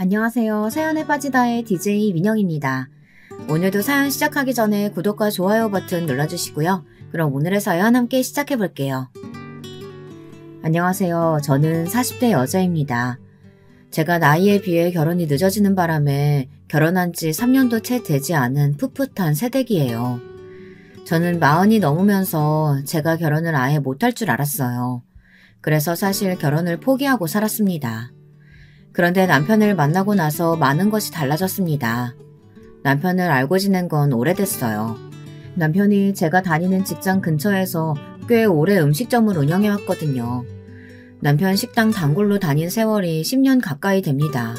안녕하세요. 사연에 빠지다의 DJ 민영입니다. 오늘도 사연 시작하기 전에 구독과 좋아요 버튼 눌러주시고요. 그럼 오늘의 사연 함께 시작해볼게요. 안녕하세요. 저는 40대 여자입니다. 제가 나이에 비해 결혼이 늦어지는 바람에 결혼한 지 3년도 채 되지 않은 풋풋한 새댁이에요. 저는 40이 넘으면서 제가 결혼을 아예 못할 줄 알았어요. 그래서 사실 결혼을 포기하고 살았습니다. 그런데 남편을 만나고 나서 많은 것이 달라졌습니다. 남편을 알고 지낸 건 오래됐어요. 남편이 제가 다니는 직장 근처에서 꽤 오래 음식점을 운영해왔거든요. 남편 식당 단골로 다닌 세월이 10년 가까이 됩니다.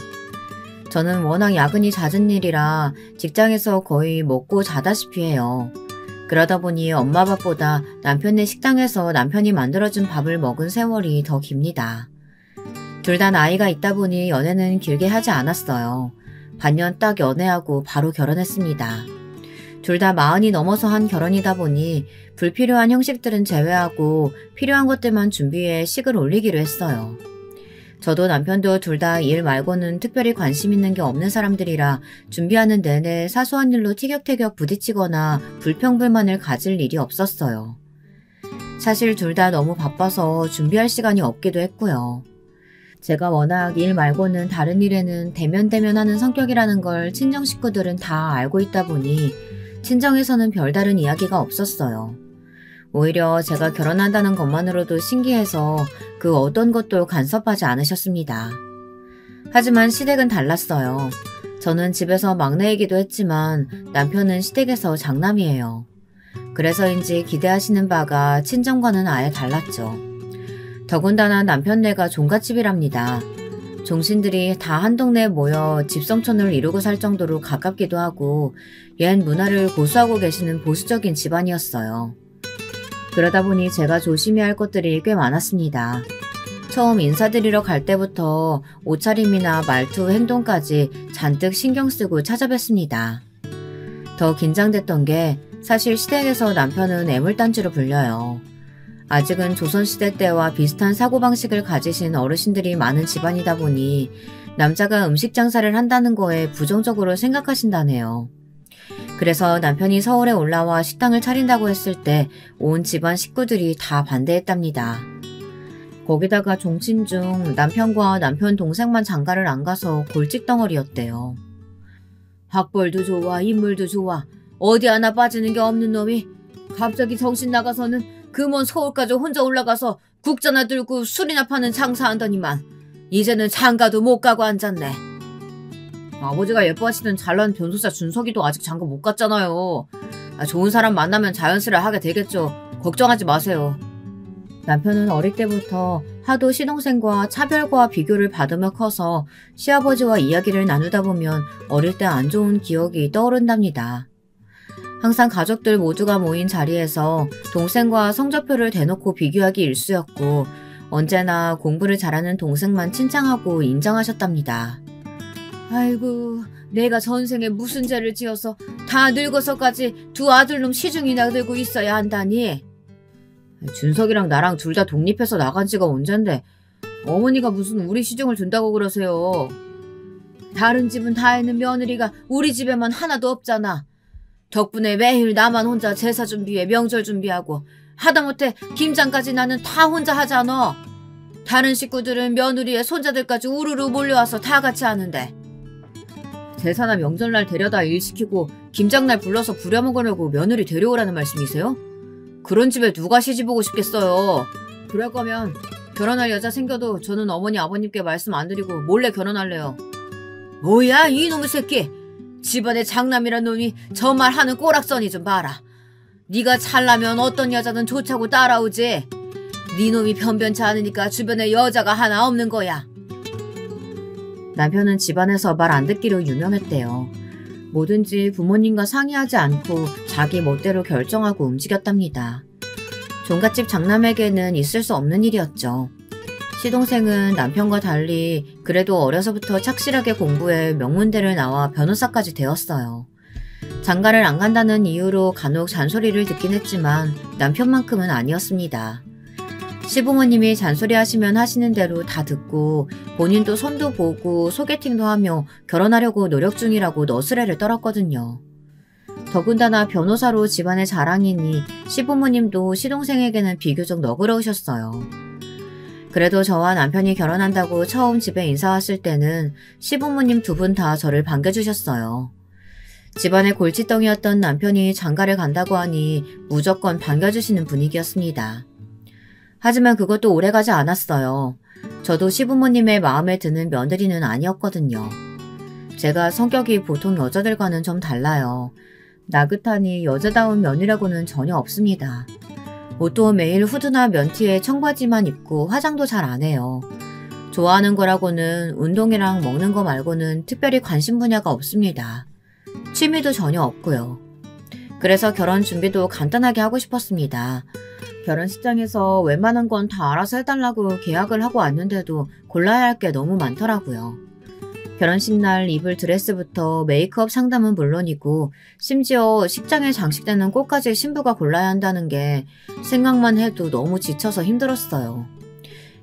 저는 워낙 야근이 잦은 일이라 직장에서 거의 먹고 자다시피 해요. 그러다 보니 엄마 밥보다 남편네 식당에서 남편이 만들어준 밥을 먹은 세월이 더 깁니다. 둘 다 나이가 있다 보니 연애는 길게 하지 않았어요. 반년 딱 연애하고 바로 결혼했습니다. 둘 다 40이 넘어서 한 결혼이다 보니 불필요한 형식들은 제외하고 필요한 것들만 준비해 식을 올리기로 했어요. 저도 남편도 둘 다 일 말고는 특별히 관심 있는 게 없는 사람들이라 준비하는 내내 사소한 일로 티격태격 부딪히거나 불평불만을 가질 일이 없었어요. 사실 둘 다 너무 바빠서 준비할 시간이 없기도 했고요. 제가 워낙 일 말고는 다른 일에는 대면대면하는 성격이라는 걸 친정 식구들은 다 알고 있다 보니 친정에서는 별다른 이야기가 없었어요. 오히려 제가 결혼한다는 것만으로도 신기해서 그 어떤 것도 간섭하지 않으셨습니다. 하지만 시댁은 달랐어요. 저는 집에서 막내이기도 했지만 남편은 시댁에서 장남이에요. 그래서인지 기대하시는 바가 친정과는 아예 달랐죠. 더군다나 남편네가 종갓집이랍니다. 종신들이 다 한 동네에 모여 집성촌을 이루고 살 정도로 가깝기도 하고 옛 문화를 고수하고 계시는 보수적인 집안이었어요. 그러다 보니 제가 조심해야 할 것들이 꽤 많았습니다. 처음 인사드리러 갈 때부터 옷차림이나 말투, 행동까지 잔뜩 신경 쓰고 찾아뵀습니다. 더 긴장됐던 게 사실 시댁에서 남편은 애물단지로 불려요. 아직은 조선시대 때와 비슷한 사고방식을 가지신 어르신들이 많은 집안이다 보니 남자가 음식 장사를 한다는 거에 부정적으로 생각하신다네요. 그래서 남편이 서울에 올라와 식당을 차린다고 했을 때 온 집안 식구들이 다 반대했답니다. 거기다가 종친 중 남편과 남편 동생만 장가를 안 가서 골칫덩어리였대요. 학벌도 좋아, 인물도 좋아, 어디 하나 빠지는 게 없는 놈이 갑자기 정신 나가서는 그 먼 서울까지 혼자 올라가서 국자나 들고 술이나 파는 장사한다니만 이제는 장가도 못 가고 앉았네. 아버지가 예뻐하시던 잘난 변소사 준석이도 아직 장가 못 갔잖아요. 좋은 사람 만나면 자연스레 하게 되겠죠. 걱정하지 마세요. 남편은 어릴 때부터 하도 시동생과 차별과 비교를 받으며 커서 시아버지와 이야기를 나누다 보면 어릴 때 안 좋은 기억이 떠오른답니다. 항상 가족들 모두가 모인 자리에서 동생과 성적표를 대놓고 비교하기 일쑤였고 언제나 공부를 잘하는 동생만 칭찬하고 인정하셨답니다. 아이고, 내가 전생에 무슨 죄를 지어서 다 늙어서까지 두 아들놈 시중이나 들고 있어야 한다니. 준석이랑 나랑 둘 다 독립해서 나간 지가 언젠데 어머니가 무슨 우리 시중을 둔다고 그러세요. 다른 집은 다 있는 며느리가 우리 집에만 하나도 없잖아. 덕분에 매일 나만 혼자 제사 준비해 명절 준비하고 하다못해 김장까지 나는 다 혼자 하잖아. 다른 식구들은 며느리의 손자들까지 우르르 몰려와서 다 같이 하는데 제사나 명절날 데려다 일 시키고 김장날 불러서 부려먹으려고 며느리 데려오라는 말씀이세요? 그런 집에 누가 시집오고 싶겠어요. 그럴 거면 결혼할 여자 생겨도 저는 어머니 아버님께 말씀 안 드리고 몰래 결혼할래요. 뭐야 이놈의 새끼. 집안에 장남이란 놈이 저 말 하는 꼬락서니 좀 봐라. 네가 찰나면 어떤 여자든 좋자고 따라오지. 네 놈이 변변치 않으니까 주변에 여자가 하나 없는 거야. 남편은 집안에서 말 안 듣기로 유명했대요. 뭐든지 부모님과 상의하지 않고 자기 멋대로 결정하고 움직였답니다. 종갓집 장남에게는 있을 수 없는 일이었죠. 시동생은 남편과 달리 그래도 어려서부터 착실하게 공부해 명문대를 나와 변호사까지 되었어요. 장가를 안 간다는 이유로 간혹 잔소리를 듣긴 했지만 남편만큼은 아니었습니다. 시부모님이 잔소리하시면 하시는 대로 다 듣고 본인도 손도 보고 소개팅도 하며 결혼하려고 노력 중이라고 너스레를 떨었거든요. 더군다나 변호사로 집안의 자랑이니 시부모님도 시동생에게는 비교적 너그러우셨어요. 그래도 저와 남편이 결혼한다고 처음 집에 인사 왔을 때는 시부모님 두 분 다 저를 반겨주셨어요. 집안의 골칫덩이였던 남편이 장가를 간다고 하니 무조건 반겨주시는 분위기였습니다. 하지만 그것도 오래가지 않았어요. 저도 시부모님의 마음에 드는 며느리는 아니었거든요. 제가 성격이 보통 여자들과는 좀 달라요. 나긋하니 여자다운 면이라고는 전혀 없습니다. 옷도 매일 후드나 면티에 청바지만 입고 화장도 잘 안 해요. 좋아하는 거라고는 운동이랑 먹는 거 말고는 특별히 관심 분야가 없습니다. 취미도 전혀 없고요. 그래서 결혼 준비도 간단하게 하고 싶었습니다. 결혼식장에서 웬만한 건 다 알아서 해달라고 계약을 하고 왔는데도 골라야 할 게 너무 많더라고요. 결혼식 날 입을 드레스부터 메이크업 상담은 물론이고 심지어 식장에 장식되는 꽃까지 신부가 골라야 한다는 게 생각만 해도 너무 지쳐서 힘들었어요.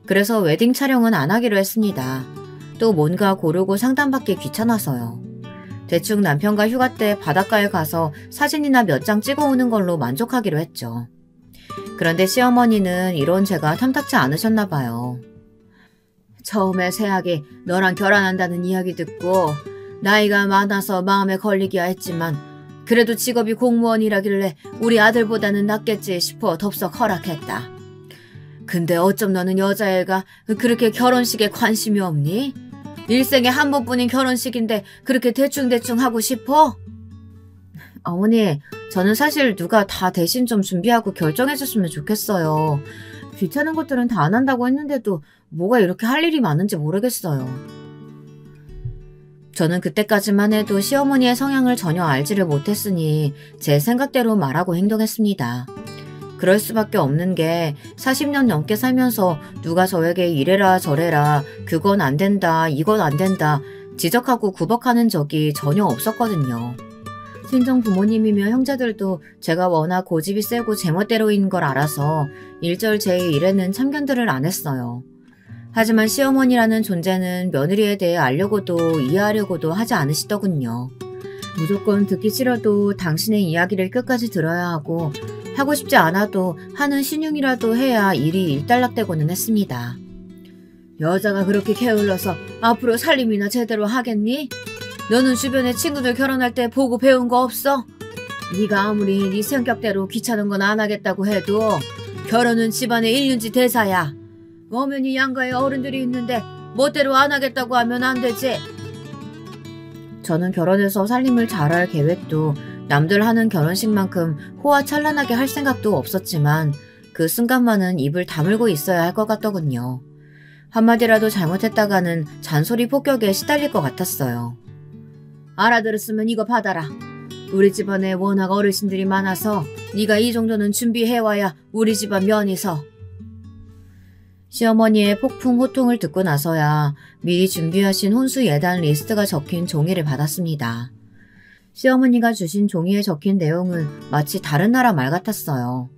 그래서 웨딩 촬영은 안 하기로 했습니다. 또 뭔가 고르고 상담받기 귀찮아서요. 대충 남편과 휴가 때 바닷가에 가서 사진이나 몇 장 찍어오는 걸로 만족하기로 했죠. 그런데 시어머니는 이런 제가 탐탁지 않으셨나 봐요. 처음에 새아기 너랑 결혼한다는 이야기 듣고 나이가 많아서 마음에 걸리기야 했지만 그래도 직업이 공무원이라길래 우리 아들보다는 낫겠지 싶어 덥석 허락했다. 근데 어쩜 너는 여자애가 그렇게 결혼식에 관심이 없니? 일생에 한 번뿐인 결혼식인데 그렇게 대충대충 하고 싶어? 어머니, 저는 사실 누가 다 대신 좀 준비하고 결정해줬으면 좋겠어요. 귀찮은 것들은 다 안 한다고 했는데도 뭐가 이렇게 할 일이 많은지 모르겠어요. 저는 그때까지만 해도 시어머니의 성향을 전혀 알지를 못했으니 제 생각대로 말하고 행동했습니다. 그럴 수밖에 없는 게 40년 넘게 살면서 누가 저에게 이래라 저래라 그건 안 된다 이건 안 된다 지적하고 구박하는 적이 전혀 없었거든요. 친정 부모님이며 형제들도 제가 워낙 고집이 세고 제멋대로인 걸 알아서 일절 제 일에는 참견들을 안 했어요. 하지만 시어머니라는 존재는 며느리에 대해 알려고도 이해하려고도 하지 않으시더군요. 무조건 듣기 싫어도 당신의 이야기를 끝까지 들어야 하고 하고 싶지 않아도 하는 신용이라도 해야 일이 일단락되고는 했습니다. 여자가 그렇게 게을러서 앞으로 살림이나 제대로 하겠니? 너는 주변에 친구들 결혼할 때 보고 배운 거 없어? 네가 아무리 네 성격대로 귀찮은 건 안 하겠다고 해도 결혼은 집안의 일륜지 대사야. 어머니 양가에 어른들이 있는데 멋대로 안 하겠다고 하면 안 되지. 저는 결혼해서 살림을 잘할 계획도 남들 하는 결혼식만큼 호화찬란하게 할 생각도 없었지만 그 순간만은 입을 다물고 있어야 할 것 같더군요. 한마디라도 잘못했다가는 잔소리 폭격에 시달릴 것 같았어요. 알아들었으면 이거 받아라. 우리 집안에 워낙 어르신들이 많아서 네가 이 정도는 준비해와야 우리 집안 면이 서. 시어머니의 폭풍 호통을 듣고 나서야 미리 준비하신 혼수 예단 리스트가 적힌 종이를 받았습니다. 시어머니가 주신 종이에 적힌 내용은 마치 다른 나라 말 같았어요.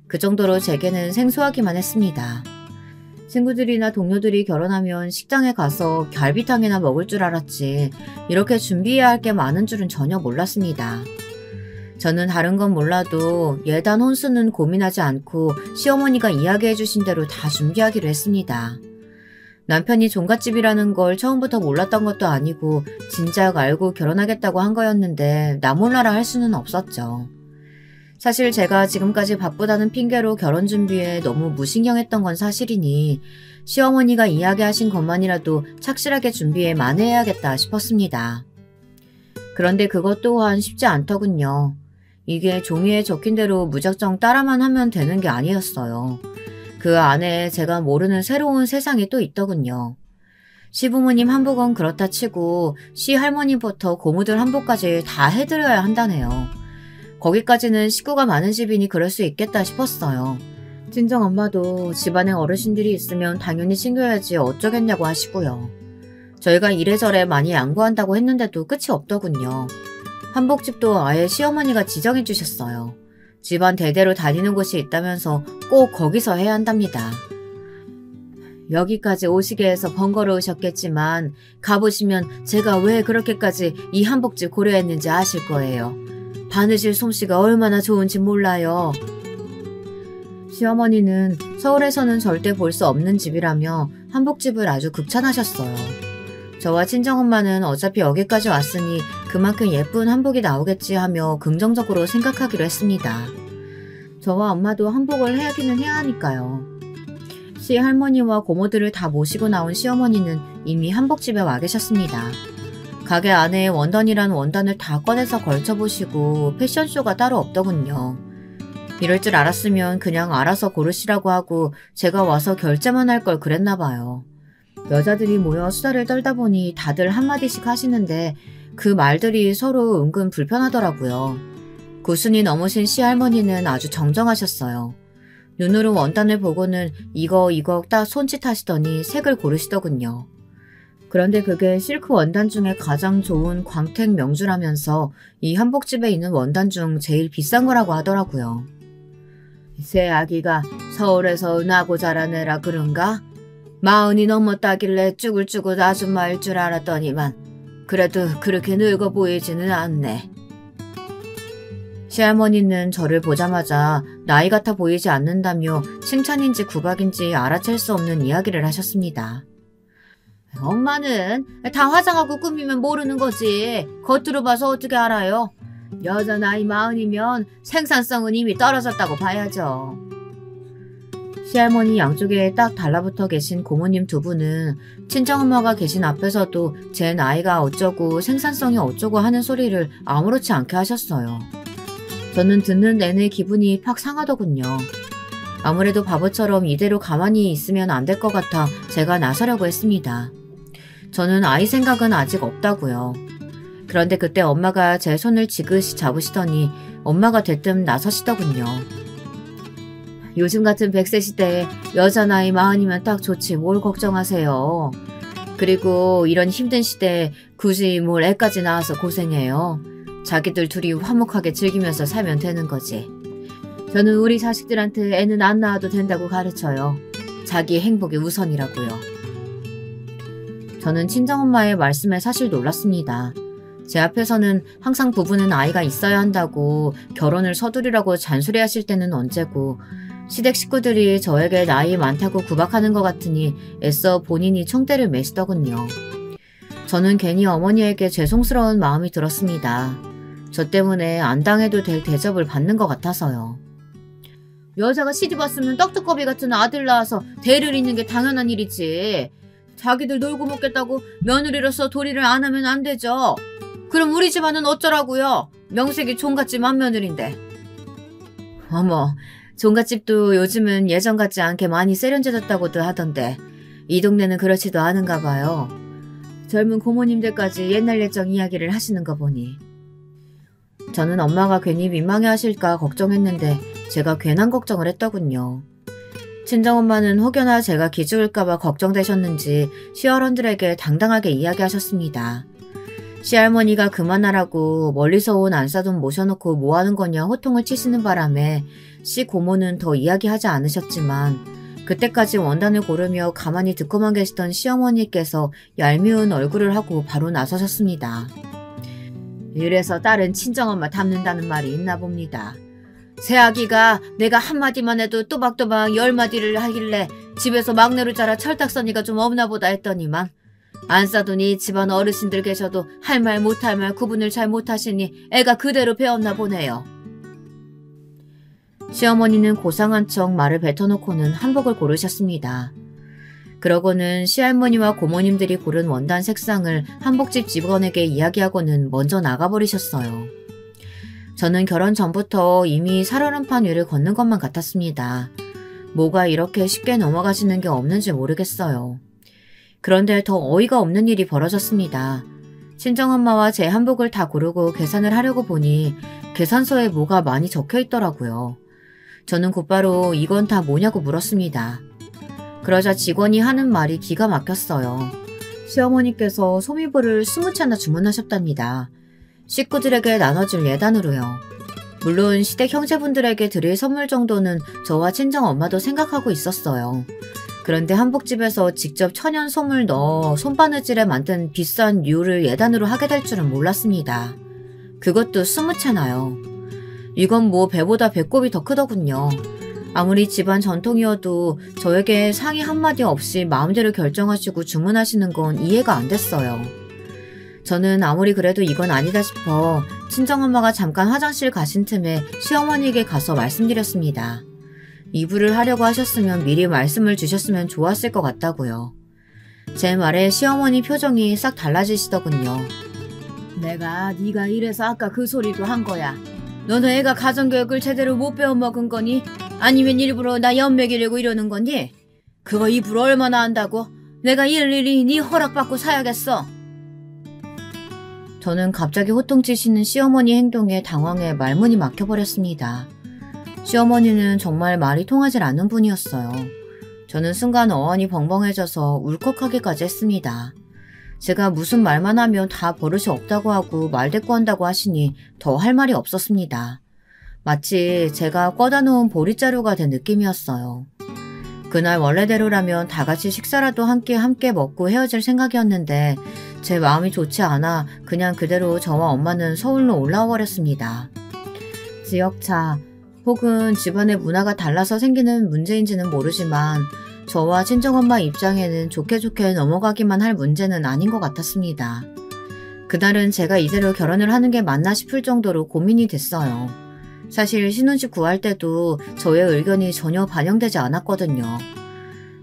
그 정도로 제게는 생소하기만 했습니다. 친구들이나 동료들이 결혼하면 식당에 가서 갈비탕이나 먹을 줄 알았지 이렇게 준비해야 할 게 많은 줄은 전혀 몰랐습니다. 저는 다른 건 몰라도 예단 혼수는 고민하지 않고 시어머니가 이야기해 주신 대로 다 준비하기로 했습니다. 남편이 종갓집이라는 걸 처음부터 몰랐던 것도 아니고 진작 알고 결혼하겠다고 한 거였는데 나 몰라라 할 수는 없었죠. 사실 제가 지금까지 바쁘다는 핑계로 결혼 준비에 너무 무신경했던 건 사실이니 시어머니가 이야기하신 것만이라도 착실하게 준비에 만회해야겠다 싶었습니다. 그런데 그것 또한 쉽지 않더군요. 이게 종이에 적힌 대로 무작정 따라만 하면 되는 게 아니었어요. 그 안에 제가 모르는 새로운 세상이 또 있더군요. 시부모님 한복은 그렇다 치고 시할머니부터 고모들 한복까지 다 해드려야 한다네요. 거기까지는 식구가 많은 집이니 그럴 수 있겠다 싶었어요. 친정엄마도 집안에 어르신들이 있으면 당연히 챙겨야지 어쩌겠냐고 하시고요. 저희가 이래저래 많이 양보한다고 했는데도 끝이 없더군요. 한복집도 아예 시어머니가 지정해 주셨어요. 집안 대대로 다니는 곳이 있다면서 꼭 거기서 해야 한답니다. 여기까지 오시게 해서 번거로우셨겠지만 가보시면 제가 왜 그렇게까지 이 한복집 고려했는지 아실 거예요. 바느질 솜씨가 얼마나 좋은지 몰라요. 시어머니는 서울에서는 절대 볼 수 없는 집이라며 한복집을 아주 극찬하셨어요. 저와 친정엄마는 어차피 여기까지 왔으니 그만큼 예쁜 한복이 나오겠지 하며 긍정적으로 생각하기로 했습니다. 저와 엄마도 한복을 해야기는 해야 하니까요. 시할머니와 고모들을 다 모시고 나온 시어머니는 이미 한복집에 와 계셨습니다. 가게 안에 원단이란 원단을 다 꺼내서 걸쳐보시고 패션쇼가 따로 없더군요. 이럴 줄 알았으면 그냥 알아서 고르시라고 하고 제가 와서 결제만 할 걸 그랬나 봐요. 여자들이 모여 수다를 떨다 보니 다들 한마디씩 하시는데 그 말들이 서로 은근 불편하더라고요. 구순이 넘으신 시할머니는 아주 정정하셨어요. 눈으로 원단을 보고는 이거 딱 손짓하시더니 색을 고르시더군요. 그런데 그게 실크 원단 중에 가장 좋은 광택 명주라면서 이 한복집에 있는 원단 중 제일 비싼 거라고 하더라고요. 새 아기가 서울에서 나고 자란 애라 그런가? 40이 넘었다길래 쭈글쭈글 아줌마일 줄 알았더니만 그래도 그렇게 늙어 보이지는 않네. 시할머니는 저를 보자마자 나이 같아 보이지 않는다며 칭찬인지 구박인지 알아챌 수 없는 이야기를 하셨습니다. 엄마는 다 화장하고 꾸미면 모르는 거지. 겉으로 봐서 어떻게 알아요? 여자 나이 40이면 생산성은 이미 떨어졌다고 봐야죠. 시할머니 양쪽에 딱 달라붙어 계신 고모님 두 분은 친정엄마가 계신 앞에서도 제 나이가 어쩌고 생산성이 어쩌고 하는 소리를 아무렇지 않게 하셨어요. 저는 듣는 내내 기분이 팍 상하더군요. 아무래도 바보처럼 이대로 가만히 있으면 안 될 것 같아 제가 나서려고 했습니다. 저는 아이 생각은 아직 없다고요. 그런데 그때 엄마가 제 손을 지그시 잡으시더니 엄마가 대뜸 나서시더군요. 요즘 같은 100세 시대에 여자 나이 40이면 딱 좋지 뭘 걱정하세요. 그리고 이런 힘든 시대에 굳이 뭘 애까지 낳아서 고생해요. 자기들 둘이 화목하게 즐기면서 살면 되는 거지. 저는 우리 자식들한테 애는 안 낳아도 된다고 가르쳐요. 자기 행복이 우선이라고요. 저는 친정엄마의 말씀에 사실 놀랐습니다. 제 앞에서는 항상 부부는 아이가 있어야 한다고 결혼을 서두르라고 잔소리하실 때는 언제고 시댁 식구들이 저에게 나이 많다고 구박하는 것 같으니 애써 본인이 총대를 매시더군요. 저는 괜히 어머니에게 죄송스러운 마음이 들었습니다. 저 때문에 안 당해도 될 대접을 받는 것 같아서요. 여자가 시집왔으면 떡두꺼비 같은 아들 낳아서 대를 잇는 게 당연한 일이지. 자기들 놀고 먹겠다고 며느리로서 도리를 안 하면 안 되죠. 그럼 우리 집안은 어쩌라고요? 명색이 종갓집 맏며느리인데. 어머, 종갓집도 요즘은 예전 같지 않게 많이 세련돼졌다고도 하던데 이 동네는 그렇지도 않은가 봐요. 젊은 고모님들까지 옛날 예정 이야기를 하시는 거 보니. 저는 엄마가 괜히 민망해하실까 걱정했는데 제가 괜한 걱정을 했더군요. 친정엄마는 혹여나 제가 기죽을까봐 걱정되셨는지 시어른들에게 당당하게 이야기하셨습니다. 시할머니가 그만하라고 멀리서 온 안사돈 모셔놓고 뭐하는 거냐 호통을 치시는 바람에 시고모는 더 이야기하지 않으셨지만 그때까지 원단을 고르며 가만히 듣고만 계시던 시어머니께서 얄미운 얼굴을 하고 바로 나서셨습니다. 이래서 딸은 친정엄마 닮는다는 말이 있나 봅니다. 새아기가 내가 한마디만 해도 또박또박 10마디를 하길래 집에서 막내로 자라 철딱서니가 좀 없나 보다 했더니만 안싸더니 집안 어르신들 계셔도 할 말 못할 말 구분을 잘 못하시니 애가 그대로 배웠나 보네요. 시어머니는 고상한 척 말을 뱉어놓고는 한복을 고르셨습니다. 그러고는 시할머니와 고모님들이 고른 원단 색상을 한복집 직원에게 이야기하고는 먼저 나가버리셨어요. 저는 결혼 전부터 이미 살얼음판 위를 걷는 것만 같았습니다. 뭐가 이렇게 쉽게 넘어가시는 게 없는지 모르겠어요. 그런데 더 어이가 없는 일이 벌어졌습니다. 친정엄마와 제 한복을 다 고르고 계산을 하려고 보니 계산서에 뭐가 많이 적혀 있더라고요. 저는 곧바로 이건 다 뭐냐고 물었습니다. 그러자 직원이 하는 말이 기가 막혔어요. 시어머니께서 소미불을 20차나 주문하셨답니다. 식구들에게 나눠줄 예단으로요. 물론 시댁 형제분들에게 드릴 선물 정도는 저와 친정엄마도 생각하고 있었어요. 그런데 한복집에서 직접 천연 솜을 넣어 손바느질에 만든 비싼 류를 예단으로 하게 될 줄은 몰랐습니다. 그것도 20채나요. 이건 뭐 배보다 배꼽이 더 크더군요. 아무리 집안 전통이어도 저에게 상의 한마디 없이 마음대로 결정하시고 주문하시는 건 이해가 안 됐어요. 저는 아무리 그래도 이건 아니다 싶어 친정엄마가 잠깐 화장실 가신 틈에 시어머니에게 가서 말씀드렸습니다. 이불을 하려고 하셨으면 미리 말씀을 주셨으면 좋았을 것 같다고요. 제 말에 시어머니 표정이 싹 달라지시더군요. 내가 네가 이래서 아까 그 소리도 한 거야. 너는 애가 가정교육을 제대로 못 배워먹은 거니? 아니면 일부러 나 연맥이려고 이러는 거니? 그거 이불 얼마나 한다고? 내가 일일이 네 허락받고 사야겠어. 저는 갑자기 호통치시는 시어머니 행동에 당황해 말문이 막혀버렸습니다. 시어머니는 정말 말이 통하지 않는 분이었어요. 저는 순간 어안이 벙벙해져서 울컥하기까지 했습니다. 제가 무슨 말만 하면 다 버릇이 없다고 하고 말대꾸한다고 하시니 더 할 말이 없었습니다. 마치 제가 꿔다 놓은 보릿자루가 된 느낌이었어요. 그날 원래대로라면 다 같이 식사라도 함께 먹고 헤어질 생각이었는데 제 마음이 좋지 않아 그냥 그대로 저와 엄마는 서울로 올라와 버렸습니다. 지역차 혹은 집안의 문화가 달라서 생기는 문제인지는 모르지만 저와 친정엄마 입장에는 좋게 넘어가기만 할 문제는 아닌 것 같았습니다. 그날은 제가 이대로 결혼을 하는 게 맞나 싶을 정도로 고민이 됐어요. 사실 신혼집 구할 때도 저의 의견이 전혀 반영되지 않았거든요.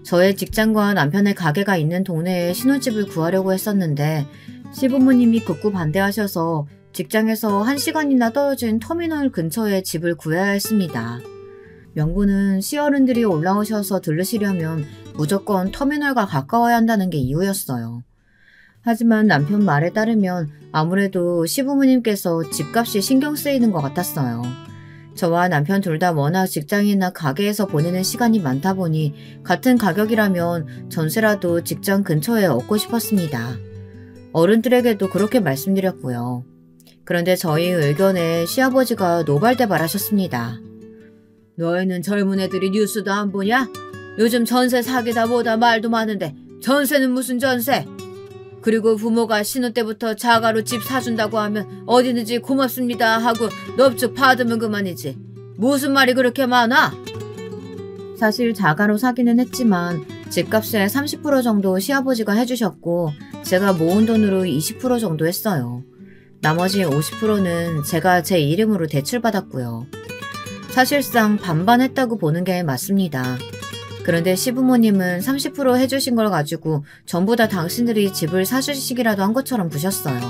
저의 직장과 남편의 가게가 있는 동네에 신혼집을 구하려고 했었는데 시부모님이 극구 반대하셔서 직장에서 1시간이나 떨어진 터미널 근처에 집을 구해야 했습니다. 명분은 시어른들이 올라오셔서 들르시려면 무조건 터미널과 가까워야 한다는 게 이유였어요. 하지만 남편 말에 따르면 아무래도 시부모님께서 집값이 신경 쓰이는 것 같았어요. 저와 남편 둘 다 워낙 직장이나 가게에서 보내는 시간이 많다 보니 같은 가격이라면 전세라도 직장 근처에 얻고 싶었습니다. 어른들에게도 그렇게 말씀드렸고요. 그런데 저희 의견에 시아버지가 노발대발하셨습니다. 너희는 젊은 애들이 뉴스도 안 보냐? 요즘 전세 사기다 뭐다 말도 많은데 전세는 무슨 전세? 그리고 부모가 신혼 때부터 자가로 집 사준다고 하면 어디든지 고맙습니다 하고 넙죽 받으면 그만이지. 무슨 말이 그렇게 많아? 사실 자가로 사기는 했지만 집값의 30% 정도 시아버지가 해주셨고 제가 모은 돈으로 20% 정도 했어요. 나머지 50%는 제가 제 이름으로 대출받았고요. 사실상 반반 했다고 보는 게 맞습니다. 그런데 시부모님은 30% 해주신 걸 가지고 전부 다 당신들이 집을 사주시기라도 한 것처럼 부셨어요.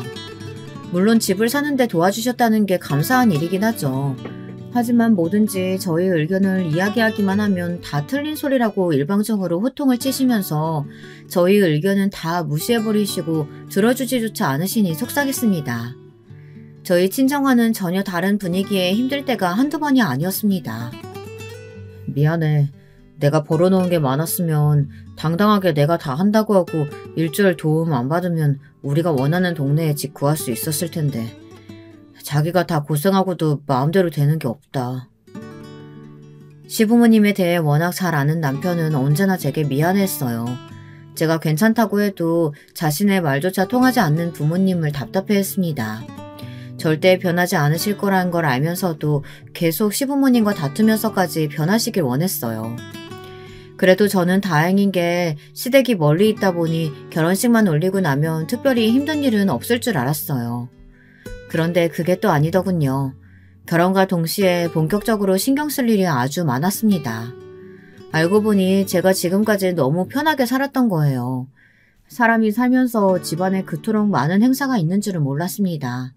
물론 집을 사는데 도와주셨다는 게 감사한 일이긴 하죠. 하지만 뭐든지 저희 의견을 이야기하기만 하면 다 틀린 소리라고 일방적으로 호통을 치시면서 저희 의견은 다 무시해버리시고 들어주지조차 않으시니 속상했습니다. 저희 친정과는 전혀 다른 분위기에 힘들 때가 한두 번이 아니었습니다. 미안해. 내가 벌어놓은 게 많았으면 당당하게 내가 다 한다고 하고 일절 도움 안 받으면 우리가 원하는 동네에 집 구할 수 있었을 텐데 자기가 다 고생하고도 마음대로 되는 게 없다. 시부모님에 대해 워낙 잘 아는 남편은 언제나 제게 미안했어요. 제가 괜찮다고 해도 자신의 말조차 통하지 않는 부모님을 답답해했습니다. 절대 변하지 않으실 거라는 걸 알면서도 계속 시부모님과 다투면서까지 변하시길 원했어요. 그래도 저는 다행인 게 시댁이 멀리 있다 보니 결혼식만 올리고 나면 특별히 힘든 일은 없을 줄 알았어요. 그런데 그게 또 아니더군요. 결혼과 동시에 본격적으로 신경 쓸 일이 아주 많았습니다. 알고 보니 제가 지금까지 너무 편하게 살았던 거예요. 사람이 살면서 집안에 그토록 많은 행사가 있는 줄은 몰랐습니다.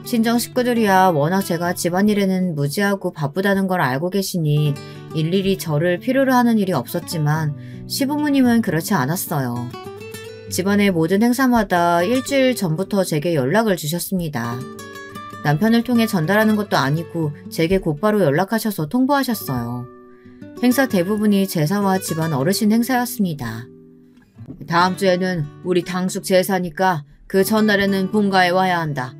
친정 식구들이야 워낙 제가 집안일에는 무지하고 바쁘다는 걸 알고 계시니 일일이 저를 필요로 하는 일이 없었지만 시부모님은 그렇지 않았어요. 집안의 모든 행사마다 일주일 전부터 제게 연락을 주셨습니다. 남편을 통해 전달하는 것도 아니고 제게 곧바로 연락하셔서 통보하셨어요. 행사 대부분이 제사와 집안 어르신 행사였습니다. 다음 주에는 우리 당숙 제사니까 그 전날에는 본가에 와야 한다.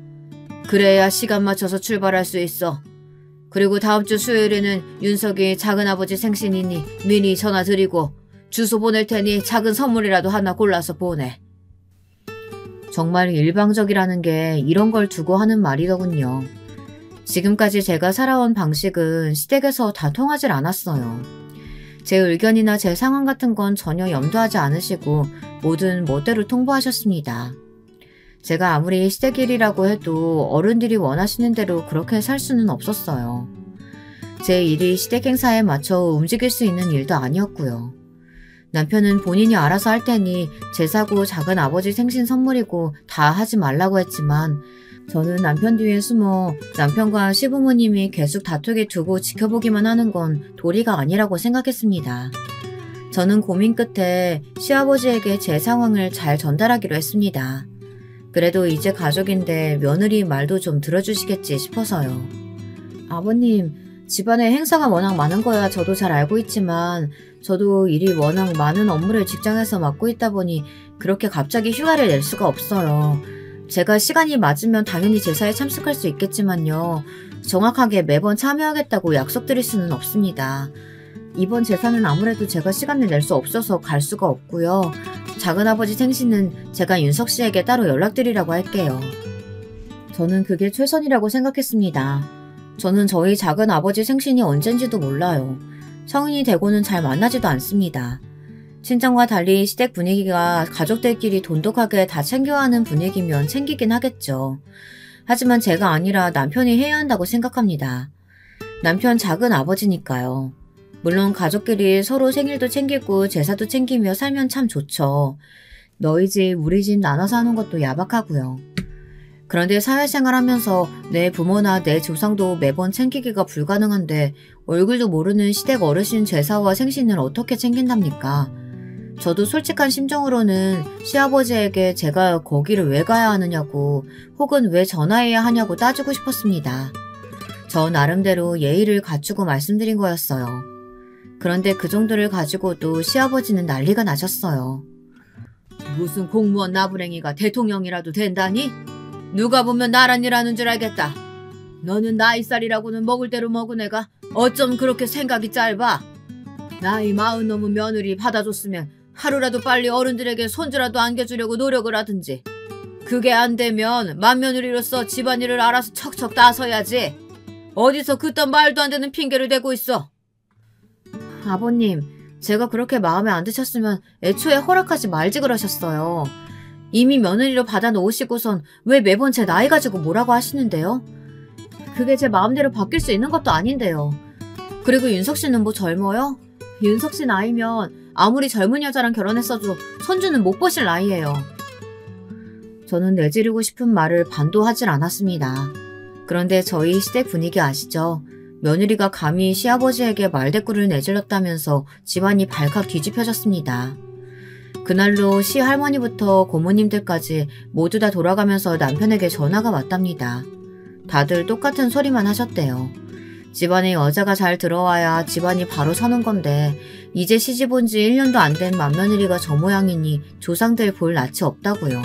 그래야 시간 맞춰서 출발할 수 있어. 그리고 다음 주 수요일에는 윤석이 작은아버지 생신이니 미리 전화 드리고 주소 보낼 테니 작은 선물이라도 하나 골라서 보내. 정말 일방적이라는 게 이런 걸 두고 하는 말이더군요. 지금까지 제가 살아온 방식은 시댁에서 다 통하질 않았어요. 제 의견이나 제 상황 같은 건 전혀 염두하지 않으시고 뭐든 멋대로 통보하셨습니다. 제가 아무리 시댁 일이라고 해도 어른들이 원하시는 대로 그렇게 살 수는 없었어요. 제 일이 시댁 행사에 맞춰 움직일 수 있는 일도 아니었고요. 남편은 본인이 알아서 할 테니 제사고 작은 아버지 생신 선물이고 다 하지 말라고 했지만 저는 남편 뒤에 숨어 남편과 시부모님이 계속 다투게 두고 지켜보기만 하는 건 도리가 아니라고 생각했습니다. 저는 고민 끝에 시아버지에게 제 상황을 잘 전달하기로 했습니다. 그래도 이제 가족인데 며느리 말도 좀 들어주시겠지 싶어서요. 아버님, 집안에 행사가 워낙 많은 거야 저도 잘 알고 있지만 저도 일이 워낙 많은 업무를 직장에서 맡고 있다 보니 그렇게 갑자기 휴가를 낼 수가 없어요. 제가 시간이 맞으면 당연히 제사에 참석할 수 있겠지만요. 정확하게 매번 참여하겠다고 약속드릴 수는 없습니다. 이번 제사는 아무래도 제가 시간을 낼 수 없어서 갈 수가 없고요. 작은아버지 생신은 제가 윤석 씨에게 따로 연락드리라고 할게요. 저는 그게 최선이라고 생각했습니다. 저는 저희 작은아버지 생신이 언젠지도 몰라요. 성인이 되고는 잘 만나지도 않습니다. 친정과 달리 시댁 분위기가 가족들끼리 돈독하게 다 챙겨야 하는 분위기면 챙기긴 하겠죠. 하지만 제가 아니라 남편이 해야 한다고 생각합니다. 남편 작은 아버지니까요. 물론 가족끼리 서로 생일도 챙기고 제사도 챙기며 살면 참 좋죠. 너희 집 우리 집 나눠 사는 것도 야박하고요. 그런데 사회생활하면서 내 부모나 내 조상도 매번 챙기기가 불가능한데 얼굴도 모르는 시댁 어르신 제사와 생신을 어떻게 챙긴답니까? 저도 솔직한 심정으로는 시아버지에게 제가 거기를 왜 가야 하느냐고 혹은 왜 전화해야 하냐고 따지고 싶었습니다. 저 나름대로 예의를 갖추고 말씀드린 거였어요. 그런데 그 정도를 가지고도 시아버지는 난리가 나셨어요. 무슨 공무원 나부랭이가 대통령이라도 된다니? 누가 보면 나란 일 하는 줄 알겠다. 너는 나이살이라고는 먹을 대로 먹은 애가 어쩜 그렇게 생각이 짧아? 나이 40 넘은 며느리 받아줬으면 하루라도 빨리 어른들에게 손주라도 안겨주려고 노력을 하든지. 그게 안 되면 맏며느리로서 집안일을 알아서 척척 나서야지. 어디서 그딴 말도 안 되는 핑계를 대고 있어. 아버님, 제가 그렇게 마음에 안 드셨으면 애초에 허락하지 말지 그러셨어요. 이미 며느리로 받아놓으시고선 왜 매번 제 나이 가지고 뭐라고 하시는데요? 그게 제 마음대로 바뀔 수 있는 것도 아닌데요. 그리고 윤석 씨는 뭐 젊어요? 윤석 씨 나이면 아무리 젊은 여자랑 결혼했어도 손주는 못 보실 나이예요. 저는 내지르고 싶은 말을 반도 하질 않았습니다. 그런데 저희 시댁 분위기 아시죠? 며느리가 감히 시아버지에게 말대꾸를 내질렀다면서 집안이 발칵 뒤집혀졌습니다. 그날로 시할머니부터 고모님들까지 모두 다 돌아가면서 남편에게 전화가 왔답니다. 다들 똑같은 소리만 하셨대요. 집안에 여자가 잘 들어와야 집안이 바로 서는 건데 이제 시집 온 지 1년도 안 된 맏며느리가 저 모양이니 조상들 볼 낯이 없다고요.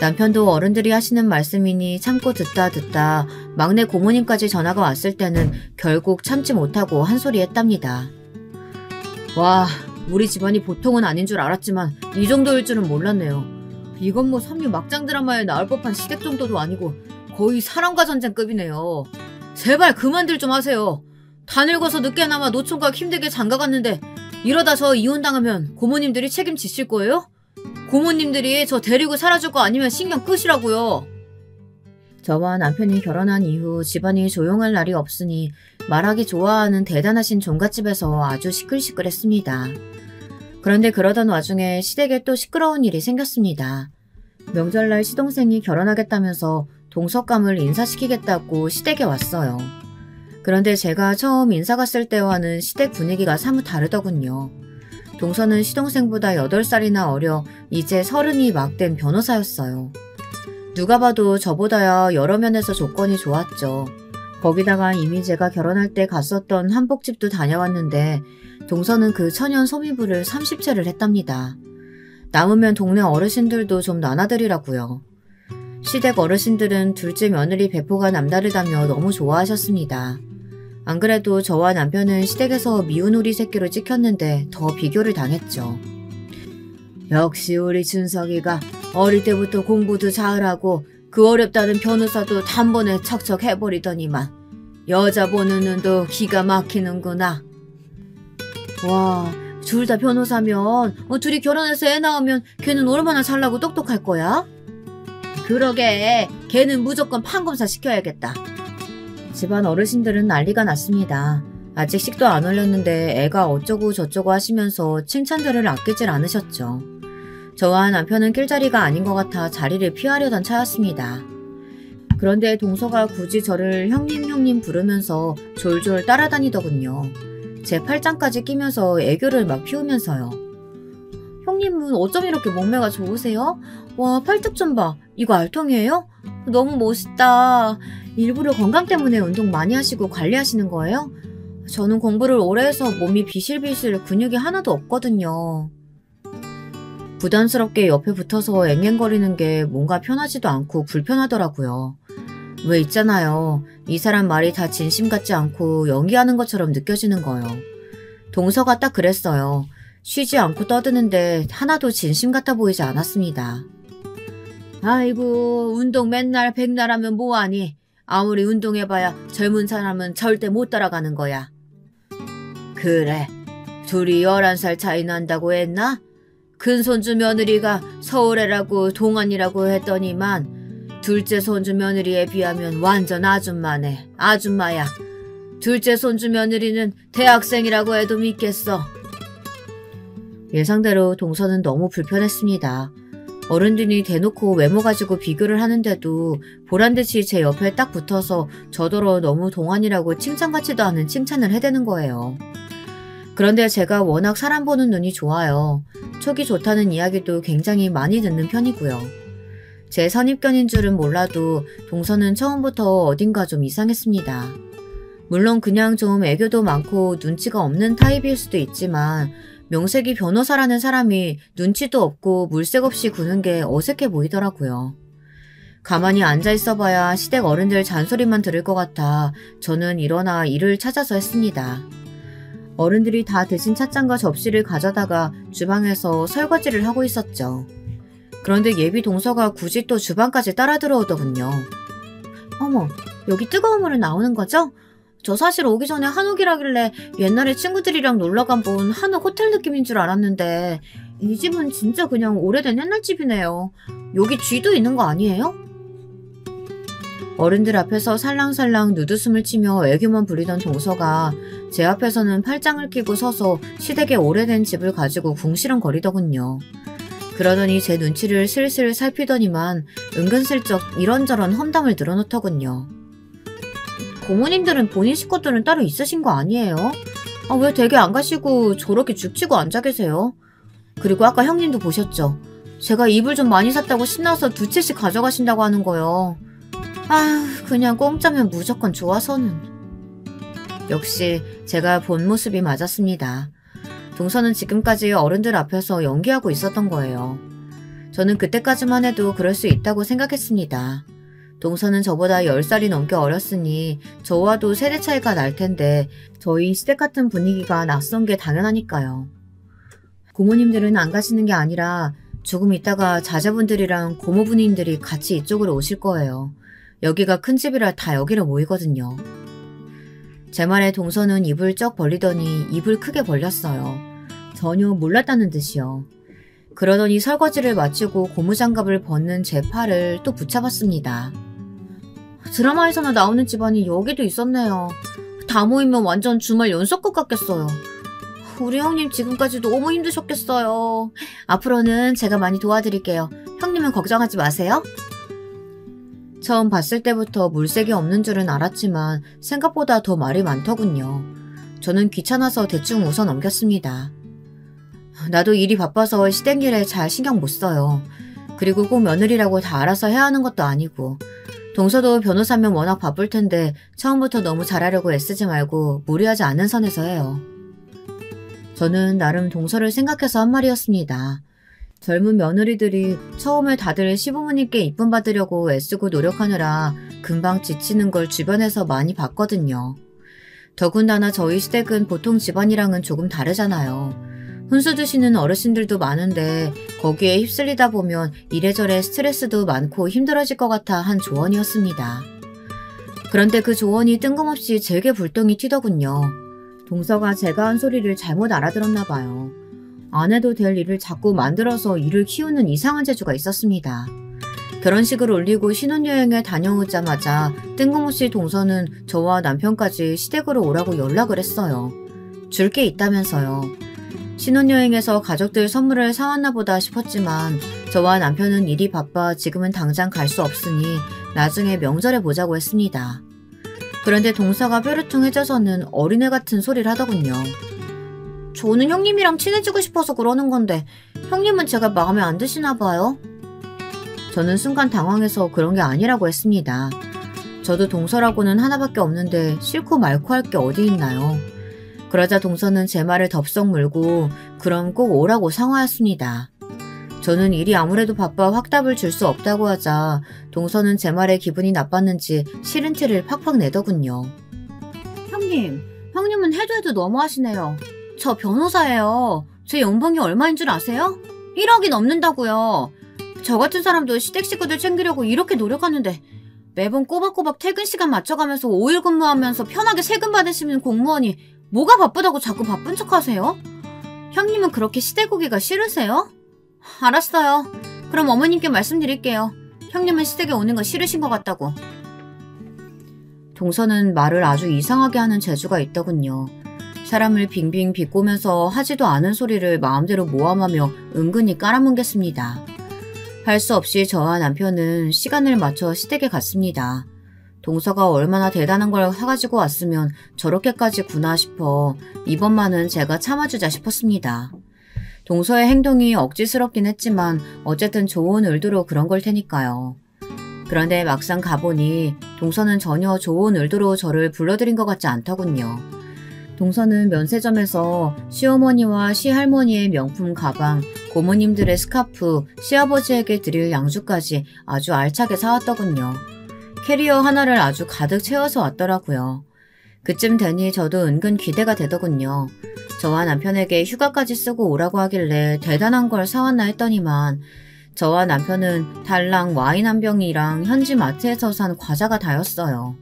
남편도 어른들이 하시는 말씀이니 참고 듣다 막내 고모님까지 전화가 왔을 때는 결국 참지 못하고 한 소리 했답니다. 와, 우리 집안이 보통은 아닌 줄 알았지만 이 정도일 줄은 몰랐네요. 이건 뭐 삼류 막장 드라마에 나올 법한 시댁 정도도 아니고 거의 사람과 전쟁급이네요. 제발 그만들 좀 하세요. 다 늙어서 늦게나마 노총각 힘들게 장가갔는데 이러다 저 이혼당하면 고모님들이 책임지실 거예요? 고모님들이 저 데리고 살아줄 거 아니면 신경 끄시라고요. 저와 남편이 결혼한 이후 집안이 조용할 날이 없으니 말하기 좋아하는 대단하신 종갓집에서 아주 시끌시끌했습니다. 그런데 그러던 와중에 시댁에 또 시끄러운 일이 생겼습니다. 명절날 시동생이 결혼하겠다면서 동석감을 인사시키겠다고 시댁에 왔어요. 그런데 제가 처음 인사 갔을 때와는 시댁 분위기가 사뭇 다르더군요. 동서는 시동생보다 8살이나 어려 이제 30이 막 된 변호사였어요. 누가 봐도 저보다야 여러 면에서 조건이 좋았죠. 거기다가 이미 제가 결혼할 때 갔었던 한복집도 다녀왔는데 동서는 그 천연 소미부를 30채를 했답니다. 남으면 동네 어르신들도 좀 나눠드리라고요. 시댁 어르신들은 둘째 며느리 배포가 남다르다며 너무 좋아하셨습니다. 안 그래도 저와 남편은 시댁에서 미운 오리 새끼로 찍혔는데 더 비교를 당했죠. 역시 우리 준석이가 어릴 때부터 공부도 잘하고 그 어렵다는 변호사도 단번에 척척 해버리더니만 여자 보는 눈도 기가 막히는구나. 와, 둘 다 변호사면 둘이 결혼해서 애 낳으면 걔는 얼마나 잘나고 똑똑할 거야? 그러게, 걔는 무조건 판검사 시켜야겠다. 집안 어르신들은 난리가 났습니다. 아직 식도 안 올렸는데 애가 어쩌고 저쩌고 하시면서 칭찬들을 아끼질 않으셨죠. 저와 남편은 낄 자리가 아닌 것 같아 자리를 피하려던 차였습니다. 그런데 동서가 굳이 저를 형님 부르면서 졸졸 따라다니더군요. 제 팔짱까지 끼면서 애교를 막 피우면서요. 형님은 어쩜 이렇게 몸매가 좋으세요? 와, 팔뚝 좀 봐. 이거 알통이에요? 너무 멋있다. 일부러 건강 때문에 운동 많이 하시고 관리하시는 거예요? 저는 공부를 오래 해서 몸이 비실비실 근육이 하나도 없거든요. 부담스럽게 옆에 붙어서 앵앵거리는 게 뭔가 편하지도 않고 불편하더라고요. 왜 있잖아요. 이 사람 말이 다 진심 같지 않고 연기하는 것처럼 느껴지는 거요. 동서가 딱 그랬어요. 쉬지 않고 떠드는데 하나도 진심 같아 보이지 않았습니다. 아이고, 운동 맨날 백날 하면 뭐하니? 아무리 운동해봐야 젊은 사람은 절대 못 따라가는 거야. 그래, 둘이 11살 차이 난다고 했나? 큰손주 며느리가 서울애라고 동안이라고 했더니만 둘째 손주 며느리에 비하면 완전 아줌마네. 아줌마야. 둘째 손주 며느리는 대학생이라고 해도 믿겠어. 예상대로 동서는 너무 불편했습니다. 어른들이 대놓고 외모 가지고 비교를 하는데도 보란듯이 제 옆에 딱 붙어서 저더러 너무 동안이라고 칭찬 같지도 않은 칭찬을 해대는 거예요. 그런데 제가 워낙 사람 보는 눈이 좋아요. 촉이 좋다는 이야기도 굉장히 많이 듣는 편이고요. 제 선입견인 줄은 몰라도 동서는 처음부터 어딘가 좀 이상했습니다. 물론 그냥 좀 애교도 많고 눈치가 없는 타입일 수도 있지만 명색이 변호사라는 사람이 눈치도 없고 물색 없이 구는 게 어색해 보이더라고요. 가만히 앉아있어봐야 시댁 어른들 잔소리만 들을 것 같아 저는 일어나 일을 찾아서 했습니다. 어른들이 다 드신 찻잔과 접시를 가져다가 주방에서 설거지를 하고 있었죠. 그런데 예비 동서가 굳이 또 주방까지 따라 들어오더군요. 어머, 여기 뜨거운 물은 나오는 거죠? 저 사실 오기 전에 한옥이라길래 옛날에 친구들이랑 놀러간 본 한옥 호텔 느낌인 줄 알았는데 이 집은 진짜 그냥 오래된 옛날 집이네요. 여기 쥐도 있는 거 아니에요? 어른들 앞에서 살랑살랑 누드숨을 치며 애교만 부리던 동서가 제 앞에서는 팔짱을 끼고 서서 시댁의 오래된 집을 가지고 궁시렁거리더군요. 그러더니 제 눈치를 슬슬 살피더니만 은근슬쩍 이런저런 험담을 늘어놓더군요. 고모님들은 본인 식구들은 따로 있으신 거 아니에요? 왜 댁에 안 가시고 저렇게 죽치고 앉아 계세요? 그리고 아까 형님도 보셨죠? 제가 이불 좀 많이 샀다고 신나서 2채씩 가져가신다고 하는 거요. 그냥 공짜면 무조건 좋아서는. 역시 제가 본 모습이 맞았습니다. 동서는 지금까지 어른들 앞에서 연기하고 있었던 거예요. 저는 그때까지만 해도 그럴 수 있다고 생각했습니다. 동서는 저보다 10살이 넘게 어렸으니 저와도 세대 차이가 날 텐데 저희 시댁 같은 분위기가 낯선 게 당연하니까요. 고모님들은 안 가시는 게 아니라 조금 있다가 자제분들이랑 고모부님들이 같이 이쪽으로 오실 거예요. 여기가 큰 집이라 다 여기로 모이거든요. 제 말에 동서는 입을 쩍 벌리더니 입을 크게 벌렸어요. 전혀 몰랐다는 듯이요. 그러더니 설거지를 마치고 고무장갑을 벗는 제 팔을 또 붙잡았습니다. 드라마에서나 나오는 집안이 여기도 있었네요. 다 모이면 완전 주말 연속극 같겠어요. 우리 형님 지금까지 너무 힘드셨겠어요. 앞으로는 제가 많이 도와드릴게요. 형님은 걱정하지 마세요. 처음 봤을 때부터 물색이 없는 줄은 알았지만 생각보다 더 말이 많더군요. 저는 귀찮아서 대충 웃어 넘겼습니다. 나도 일이 바빠서 시댁 일에 잘 신경 못 써요. 그리고 꼭 며느리라고 다 알아서 해야 하는 것도 아니고 동서도 변호사면 워낙 바쁠 텐데 처음부터 너무 잘하려고 애쓰지 말고 무리하지 않은 선에서 해요. 저는 나름 동서를 생각해서 한 말이었습니다. 젊은 며느리들이 처음에 다들 시부모님께 이쁨 받으려고 애쓰고 노력하느라 금방 지치는 걸 주변에서 많이 봤거든요. 더군다나 저희 시댁은 보통 집안이랑은 조금 다르잖아요. 혼수 드시는 어르신들도 많은데 거기에 휩쓸리다 보면 이래저래 스트레스도 많고 힘들어질 것 같아 한 조언이었습니다. 그런데 그 조언이 뜬금없이 제게 불똥이 튀더군요. 동서가 제가 한 소리를 잘못 알아들었나 봐요. 안 해도 될 일을 자꾸 만들어서 일을 키우는 이상한 재주가 있었습니다. 결혼식을 올리고 신혼여행에 다녀오자마자 뜬금없이 동서는 저와 남편까지 시댁으로 오라고 연락을 했어요. 줄 게 있다면서요. 신혼여행에서 가족들 선물을 사왔나 보다 싶었지만 저와 남편은 일이 바빠 지금은 당장 갈 수 없으니 나중에 명절에 보자고 했습니다. 그런데 동서가 뾰루퉁해져서는 어린애 같은 소리를 하더군요. 저는 형님이랑 친해지고 싶어서 그러는 건데 형님은 제가 마음에 안 드시나 봐요? 저는 순간 당황해서 그런 게 아니라고 했습니다. 저도 동서라고는 하나밖에 없는데 싫고 말고 할 게 어디 있나요? 그러자 동서는 제 말을 덥석 물고 그럼 꼭 오라고 상화했습니다. 저는 일이 아무래도 바빠 확답을 줄 수 없다고 하자 동서는 제 말에 기분이 나빴는지 싫은 티를 팍팍 내더군요. 형님은 해도 너무하시네요. 저 변호사예요. 제 연봉이 얼마인 줄 아세요? 1억이 넘는다고요. 저 같은 사람도 시댁 식구들 챙기려고 이렇게 노력하는데 매번 꼬박꼬박 퇴근 시간 맞춰가면서 5일 근무하면서 편하게 세금 받으시는 공무원이 뭐가 바쁘다고 자꾸 바쁜 척 하세요? 형님은 그렇게 시댁 오기가 싫으세요? 알았어요. 그럼 어머님께 말씀드릴게요. 형님은 시댁에 오는 거 싫으신 것 같다고. 동서는 말을 아주 이상하게 하는 재주가 있더군요. 사람을 빙빙 비꼬면서 하지도 않은 소리를 마음대로 모함하며 은근히 깔아뭉갰습니다. 할 수 없이 저와 남편은 시간을 맞춰 시댁에 갔습니다. 동서가 얼마나 대단한 걸 사가지고 왔으면 저렇게까지 구나 싶어 이번만은 제가 참아주자 싶었습니다. 동서의 행동이 억지스럽긴 했지만 어쨌든 좋은 의도로 그런 걸 테니까요. 그런데 막상 가보니 동서는 전혀 좋은 의도로 저를 불러들인 것 같지 않더군요. 동서는 면세점에서 시어머니와 시할머니의 명품 가방, 고모님들의 스카프, 시아버지에게 드릴 양주까지 아주 알차게 사왔더군요. 캐리어 하나를 아주 가득 채워서 왔더라고요. 그쯤 되니 저도 은근 기대가 되더군요. 저와 남편에게 휴가까지 쓰고 오라고 하길래 대단한 걸 사왔나 했더니만 저와 남편은 달랑 와인 한 병이랑 현지 마트에서 산 과자가 다였어요.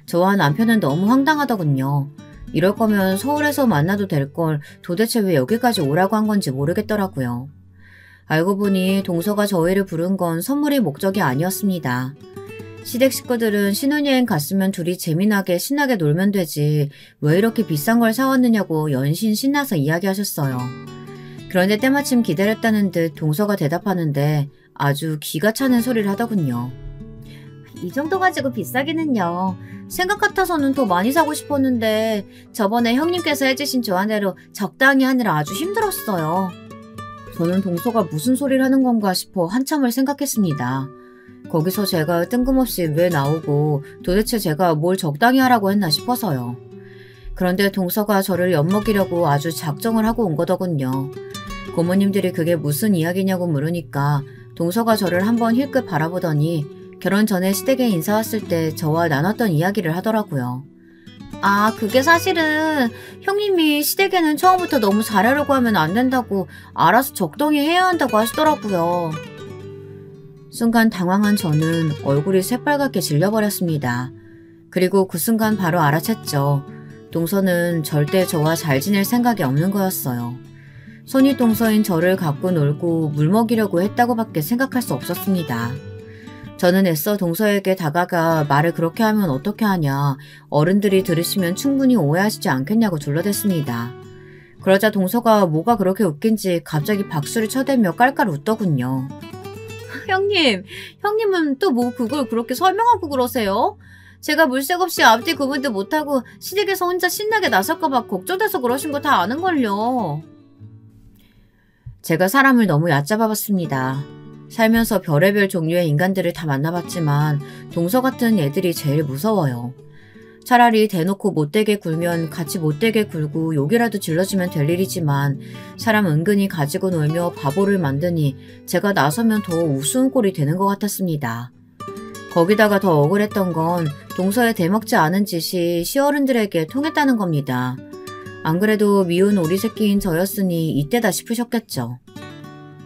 저와 남편은 너무 황당하더군요. 이럴 거면 서울에서 만나도 될 걸 도대체 왜 여기까지 오라고 한 건지 모르겠더라고요. 알고 보니 동서가 저희를 부른 건 선물이 목적이 아니었습니다. 시댁 식구들은 신혼여행 갔으면 둘이 재미나게 신나게 놀면 되지 왜 이렇게 비싼 걸 사왔느냐고 연신 신나서 이야기하셨어요. 그런데 때마침 기다렸다는 듯 동서가 대답하는데 아주 기가 차는 소리를 하더군요. 이 정도 가지고 비싸기는요. 생각 같아서는 더 많이 사고 싶었는데 저번에 형님께서 해주신 조언대로 적당히 하느라 아주 힘들었어요. 저는 동서가 무슨 소리를 하는 건가 싶어 한참을 생각했습니다. 거기서 제가 뜬금없이 왜 나오고 도대체 제가 뭘 적당히 하라고 했나 싶어서요. 그런데 동서가 저를 엿먹이려고 아주 작정을 하고 온 거더군요. 고모님들이 그게 무슨 이야기냐고 물으니까 동서가 저를 한번 힐끗 바라보더니 결혼 전에 시댁에 인사 왔을 때 저와 나눴던 이야기를 하더라고요. 아, 그게 사실은 형님이 시댁에는 처음부터 너무 잘하려고 하면 안 된다고 알아서 적당히 해야 한다고 하시더라고요. 순간 당황한 저는 얼굴이 새빨갛게 질려버렸습니다. 그리고 그 순간 바로 알아챘죠. 동서는 절대 저와 잘 지낼 생각이 없는 거였어요. 손이 동서인 저를 갖고 놀고 물먹이려고 했다고밖에 생각할 수 없었습니다. 저는 애써 동서에게 다가가 말을 그렇게 하면 어떻게 하냐, 어른들이 들으시면 충분히 오해하시지 않겠냐고 둘러댔습니다. 그러자 동서가 뭐가 그렇게 웃긴지 갑자기 박수를 쳐대며 깔깔 웃더군요. 형님은 또 뭐 그걸 그렇게 설명하고 그러세요? 제가 물색 없이 앞뒤 구분도 못하고 시댁에서 혼자 신나게 나설까봐 걱정돼서 그러신 거 다 아는걸요. 제가 사람을 너무 얕잡아봤습니다. 살면서 별의별 종류의 인간들을 다 만나봤지만 동서 같은 애들이 제일 무서워요. 차라리 대놓고 못되게 굴면 같이 못되게 굴고 욕이라도 질러주면 될 일이지만 사람 은근히 가지고 놀며 바보를 만드니 제가 나서면 더 우스운 꼴이 되는 것 같았습니다. 거기다가 더 억울했던 건 동서에 대먹지 않은 짓이 시어른들에게 통했다는 겁니다. 안 그래도 미운 오리 새끼인 저였으니 이때다 싶으셨겠죠.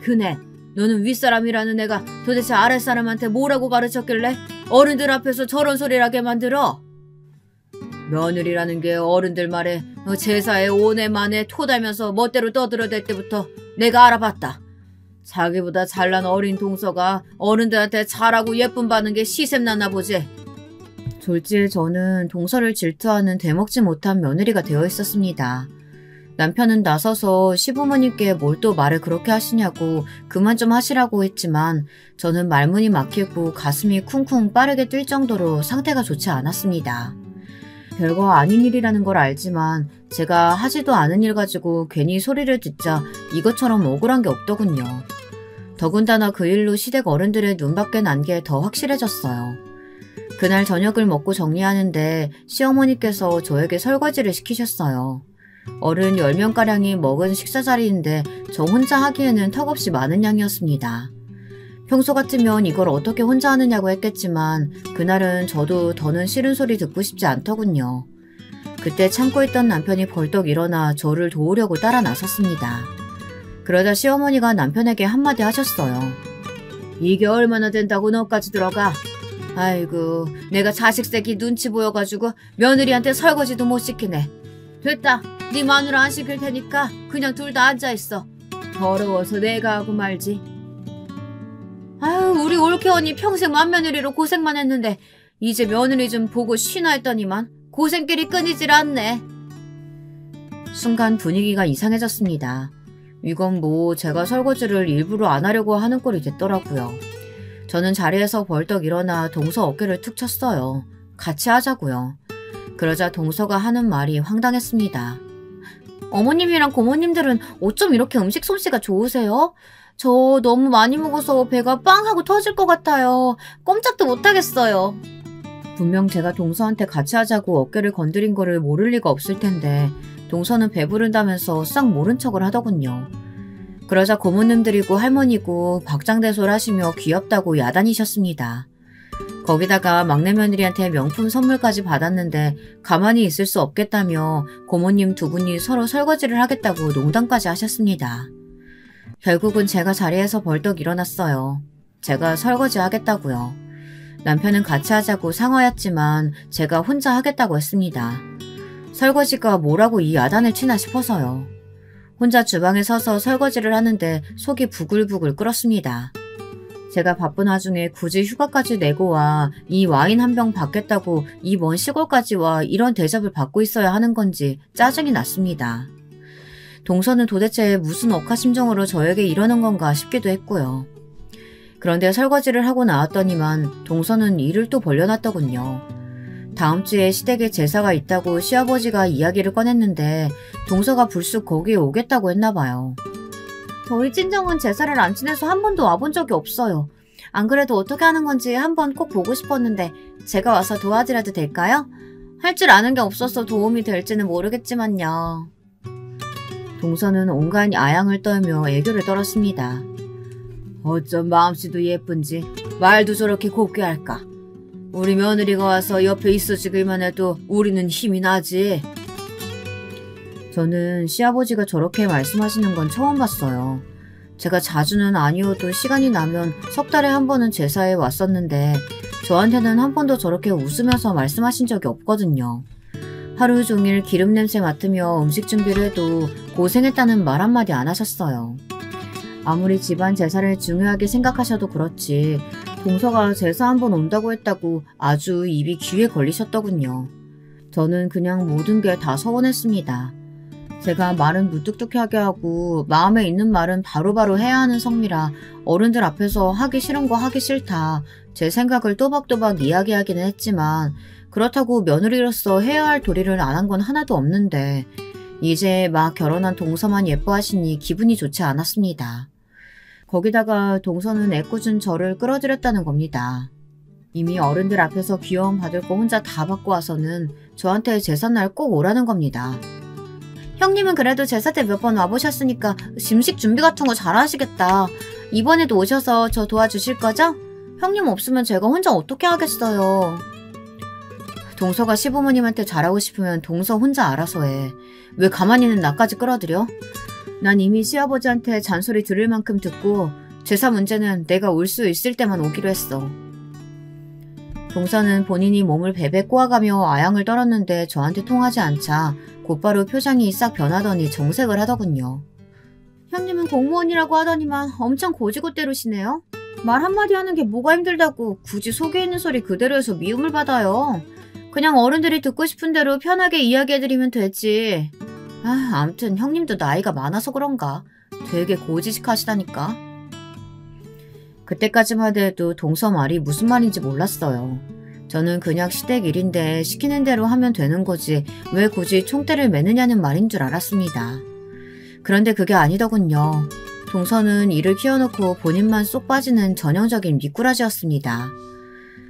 그네, 너는 윗사람이라는 애가 도대체 아랫사람한테 뭐라고 가르쳤길래 어른들 앞에서 저런 소리를 하게 만들어? 며느리라는 게 어른들 말에 제사에 오내 만에 토달면서 멋대로 떠들어댈 때부터 내가 알아봤다. 자기보다 잘난 어린 동서가 어른들한테 잘하고 예쁨 받는 게 시샘났나 보지. 졸지에 저는 동서를 질투하는 대먹지 못한 며느리가 되어 있었습니다. 남편은 나서서 시부모님께 뭘 또 말을 그렇게 하시냐고 그만 좀 하시라고 했지만 저는 말문이 막히고 가슴이 쿵쿵 빠르게 뛸 정도로 상태가 좋지 않았습니다. 별거 아닌 일이라는 걸 알지만 제가 하지도 않은 일 가지고 괜히 소리를 듣자 이것처럼 억울한 게 없더군요. 더군다나 그 일로 시댁 어른들의 눈밖에 난 게 더 확실해졌어요. 그날 저녁을 먹고 정리하는데 시어머니께서 저에게 설거지를 시키셨어요. 어른 10명가량이 먹은 식사 자리인데 저 혼자 하기에는 턱없이 많은 양이었습니다. 평소 같으면 이걸 어떻게 혼자 하느냐고 했겠지만 그날은 저도 더는 싫은 소리 듣고 싶지 않더군요. 그때 참고 있던 남편이 벌떡 일어나 저를 도우려고 따라 나섰습니다. 그러자 시어머니가 남편에게 한마디 하셨어요. 이게 얼마나 된다고 너까지 들어가? 아이고, 내가 자식 새끼 눈치 보여가지고 며느리한테 설거지도 못 시키네. 됐다, 네 마누라 안 시킬 테니까 그냥 둘 다 앉아있어. 더러워서 내가 하고 말지. 아유, 우리 올케 언니 평생 맏며느리로 고생만 했는데 이제 며느리 좀 보고 쉬나 했더니만 고생길이 끊이질 않네. 순간 분위기가 이상해졌습니다. 이건 뭐 제가 설거지를 일부러 안 하려고 하는 꼴이 됐더라고요. 저는 자리에서 벌떡 일어나 동서 어깨를 툭 쳤어요. 같이 하자고요. 그러자 동서가 하는 말이 황당했습니다. 어머님이랑 고모님들은 어쩜 이렇게 음식 솜씨가 좋으세요? 저 너무 많이 먹어서 배가 빵 하고 터질 것 같아요. 꼼짝도 못하겠어요. 분명 제가 동서한테 같이 하자고 어깨를 건드린 거를 모를 리가 없을 텐데 동서는 배부른다면서 싹 모른 척을 하더군요. 그러자 고모님들이고 할머니고 박장대소를 하시며 귀엽다고 야단이셨습니다. 거기다가 막내 며느리한테 명품 선물까지 받았는데 가만히 있을 수 없겠다며 고모님 두 분이 서로 설거지를 하겠다고 농담까지 하셨습니다. 결국은 제가 자리에서 벌떡 일어났어요. 제가 설거지 하겠다고요. 남편은 같이 하자고 상하였지만 제가 혼자 하겠다고 했습니다. 설거지가 뭐라고 이 야단을 치나 싶어서요. 혼자 주방에 서서 설거지를 하는데 속이 부글부글 끓었습니다. 제가 바쁜 와중에 굳이 휴가까지 내고 와 이 와인 한 병 받겠다고 이 먼 시골까지 와 이런 대접을 받고 있어야 하는 건지 짜증이 났습니다. 동서는 도대체 무슨 억하심정으로 저에게 이러는 건가 싶기도 했고요. 그런데 설거지를 하고 나왔더니만 동서는 일을 또 벌려놨더군요. 다음 주에 시댁에 제사가 있다고 시아버지가 이야기를 꺼냈는데 동서가 불쑥 거기에 오겠다고 했나 봐요. 저희 친정은 제사를 안 지내서 한 번도 와본 적이 없어요. 안 그래도 어떻게 하는 건지 한번 꼭 보고 싶었는데 제가 와서 도와드려도 될까요? 할 줄 아는 게 없어서 도움이 될지는 모르겠지만요. 동서는 온갖 아양을 떨며 애교를 떨었습니다. 어쩜 마음씨도 예쁜지 말도 저렇게 곱게 할까. 우리 며느리가 와서 옆에 있어주기만 해도 우리는 힘이 나지. 저는 시아버지가 저렇게 말씀하시는 건 처음 봤어요. 제가 자주는 아니어도 시간이 나면 석 달에 한 번은 제사에 왔었는데 저한테는 한 번도 저렇게 웃으면서 말씀하신 적이 없거든요. 하루 종일 기름 냄새 맡으며 음식 준비를 해도 고생했다는 말 한마디 안 하셨어요. 아무리 집안 제사를 중요하게 생각하셔도 그렇지 동서가 제사 한 번 온다고 했다고 아주 입이 귀에 걸리셨더군요. 저는 그냥 모든 게 다 서운했습니다. 제가 말은 무뚝뚝하게 하고 마음에 있는 말은 바로바로 해야 하는 성미라 어른들 앞에서 하기 싫은 거 하기 싫다 제 생각을 또박또박 이야기하기는 했지만 그렇다고 며느리로서 해야 할 도리를 안 한 건 하나도 없는데 이제 막 결혼한 동서만 예뻐하시니 기분이 좋지 않았습니다. 거기다가 동서는 애꿎은 저를 끌어들였다는 겁니다. 이미 어른들 앞에서 귀여움 받을 거 혼자 다 받고 와서는 저한테 제삿날 꼭 오라는 겁니다. 형님은 그래도 제사 때 몇 번 와보셨으니까 음식 준비 같은 거 잘하시겠다. 이번에도 오셔서 저 도와주실 거죠? 형님 없으면 제가 혼자 어떻게 하겠어요. 동서가 시부모님한테 잘하고 싶으면 동서 혼자 알아서 해. 왜 가만히는 나까지 끌어들여? 난 이미 시아버지한테 잔소리 들을 만큼 듣고 제사 문제는 내가 올 수 있을 때만 오기로 했어. 동서는 본인이 몸을 베베 꼬아가며 아양을 떨었는데 저한테 통하지 않자 곧바로 표정이 싹 변하더니 정색을 하더군요. 형님은 공무원이라고 하더니만 엄청 고지고대로시네요. 말 한마디 하는 게 뭐가 힘들다고 굳이 속에 있는 소리 그대로 해서 미움을 받아요. 그냥 어른들이 듣고 싶은 대로 편하게 이야기해드리면 되지. 암튼 형님도 나이가 많아서 그런가 되게 고지식하시다니까. 그때까지만 해도 동서 말이 무슨 말인지 몰랐어요. 저는 그냥 시댁 일인데 시키는 대로 하면 되는 거지 왜 굳이 총대를 매느냐는 말인 줄 알았습니다. 그런데 그게 아니더군요. 동서는 일을 키워놓고 본인만 쏙 빠지는 전형적인 미꾸라지였습니다.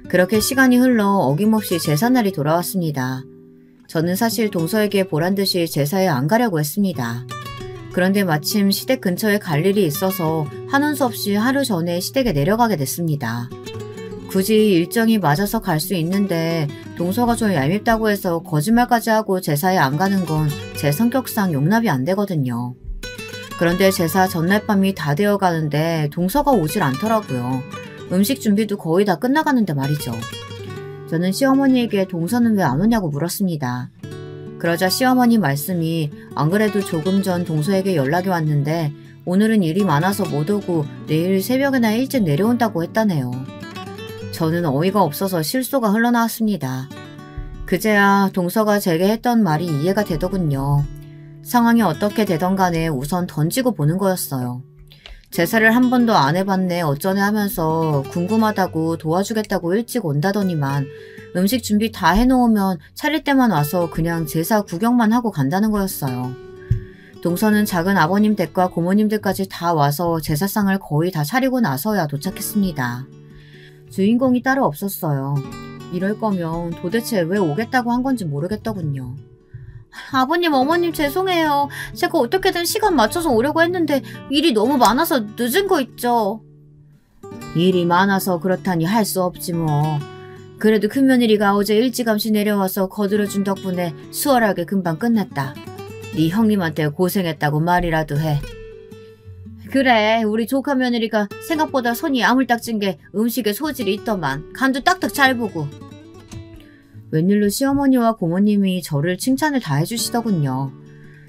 그렇게 시간이 흘러 어김없이 제사날이 돌아왔습니다. 저는 사실 동서에게 보란듯이 제사에 안 가려고 했습니다. 그런데 마침 시댁 근처에 갈 일이 있어서 하는 수 없이 하루 전에 시댁에 내려가게 됐습니다. 굳이 일정이 맞아서 갈 수 있는데 동서가 좀 얄밉다고 해서 거짓말까지 하고 제사에 안 가는 건 제 성격상 용납이 안 되거든요. 그런데 제사 전날 밤이 다 되어 가는데 동서가 오질 않더라고요. 음식 준비도 거의 다 끝나가는데 말이죠. 저는 시어머니에게 동서는 왜 안 오냐고 물었습니다. 그러자 시어머니 말씀이 안 그래도 조금 전 동서에게 연락이 왔는데 오늘은 일이 많아서 못 오고 내일 새벽이나 일찍 내려온다고 했다네요. 저는 어이가 없어서 실소가 흘러나왔습니다. 그제야 동서가 제게 했던 말이 이해가 되더군요. 상황이 어떻게 되던 간에 우선 던지고 보는 거였어요. 제사를 한 번도 안 해봤네 어쩌네 하면서 궁금하다고 도와주겠다고 일찍 온다더니만 음식 준비 다 해놓으면 차릴 때만 와서 그냥 제사 구경만 하고 간다는 거였어요. 동서는 작은 아버님 댁과 고모님들까지 다 와서 제사상을 거의 다 차리고 나서야 도착했습니다. 주인공이 따로 없었어요. 이럴 거면 도대체 왜 오겠다고 한 건지 모르겠더군요. 아버님, 어머님 죄송해요. 제가 어떻게든 시간 맞춰서 오려고 했는데 일이 너무 많아서 늦은 거 있죠. 일이 많아서 그렇다니 할 수 없지 뭐. 그래도 큰며느리가 어제 일찌감치 내려와서 거들어준 덕분에 수월하게 금방 끝났다. 네 형님한테 고생했다고 말이라도 해. 그래, 우리 조카 며느리가 생각보다 손이 야물딱진 게 음식에 소질이 있더만. 간도 딱딱 잘 보고. 웬일로 시어머니와 고모님이 저를 칭찬을 다 해주시더군요.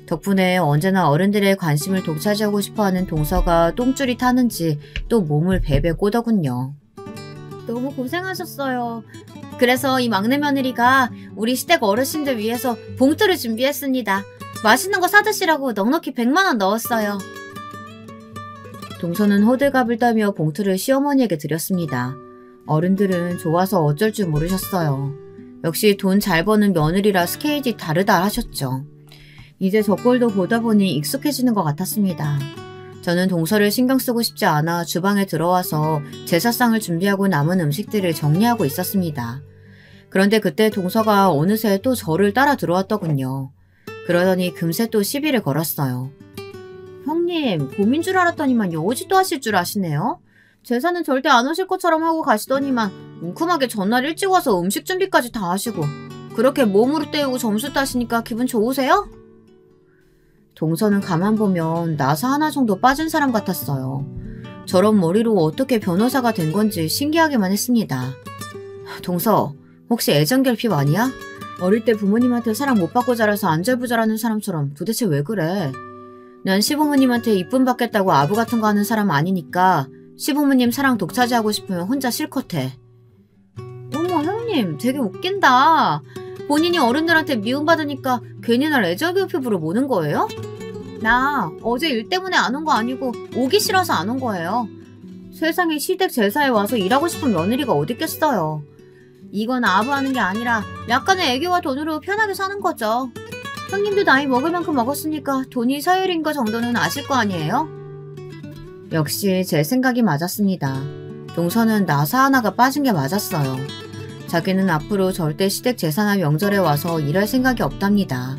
덕분에 언제나 어른들의 관심을 독차지하고 싶어하는 동서가 똥줄이 타는지 또 몸을 베베 꼬더군요. 너무 고생하셨어요. 그래서 이 막내 며느리가 우리 시댁 어르신들 위해서 봉투를 준비했습니다. 맛있는 거 사드시라고 넉넉히 100만 원 넣었어요. 동서는 호들갑을 떨며 봉투를 시어머니에게 드렸습니다. 어른들은 좋아서 어쩔 줄 모르셨어요. 역시 돈 잘 버는 며느리라 스케일이 다르다 하셨죠. 이제 저 꼴도 보다 보니 익숙해지는 것 같았습니다. 저는 동서를 신경 쓰고 싶지 않아 주방에 들어와서 제사상을 준비하고 남은 음식들을 정리하고 있었습니다. 그런데 그때 동서가 어느새 또 저를 따라 들어왔더군요. 그러더니 금세 또 시비를 걸었어요. 형님, 봄인 줄 알았더니만 여우짓도 하실 줄 아시네요? 제사는 절대 안 오실 것처럼 하고 가시더니만 웅큼하게 전날 일찍 와서 음식 준비까지 다 하시고 그렇게 몸으로 때우고 점수 따시니까 기분 좋으세요? 동서는 가만 보면 나사 하나 정도 빠진 사람 같았어요. 저런 머리로 어떻게 변호사가 된 건지 신기하기만 했습니다. 동서, 혹시 애정결핍 아니야? 어릴 때 부모님한테 사랑 못 받고 자라서 안절부절하는 사람처럼 도대체 왜 그래? 난 시부모님한테 이쁨 받겠다고 아부 같은 거 하는 사람 아니니까 시부모님 사랑 독차지하고 싶으면 혼자 실컷 해. 어머, 형님 되게 웃긴다. 본인이 어른들한테 미움받으니까 괜히 날 애정결핍으로 모는 거예요? 나 어제 일 때문에 안 온 거 아니고 오기 싫어서 안 온 거예요. 세상에 시댁 제사에 와서 일하고 싶은 며느리가 어딨겠어요. 이건 아부하는 게 아니라 약간의 애교와 돈으로 편하게 사는 거죠. 형님도 나이 먹을 만큼 먹었으니까 돈이 서열인 거 정도는 아실 거 아니에요? 역시 제 생각이 맞았습니다. 동서는 나사 하나가 빠진 게 맞았어요. 자기는 앞으로 절대 시댁 제사나 명절에 와서 일할 생각이 없답니다.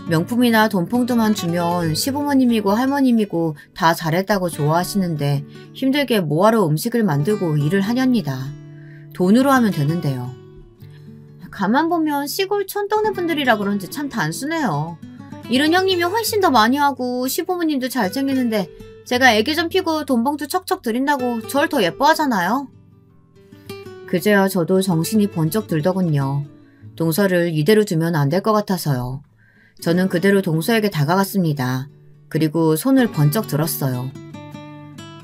명품이나 돈봉투만 주면 시부모님이고 할머님이고 다 잘했다고 좋아하시는데 힘들게 뭐하러 음식을 만들고 일을 하렵니다. 돈으로 하면 되는데요. 가만 보면 시골 촌동네 분들이라 그런지 참 단순해요. 일은 형님이 훨씬 더 많이 하고 시부모님도 잘 챙기는데 제가 애기 좀 피고 돈봉투 척척 드린다고 절 더 예뻐하잖아요. 그제야 저도 정신이 번쩍 들더군요. 동서를 이대로 두면 안 될 것 같아서요. 저는 그대로 동서에게 다가갔습니다. 그리고 손을 번쩍 들었어요.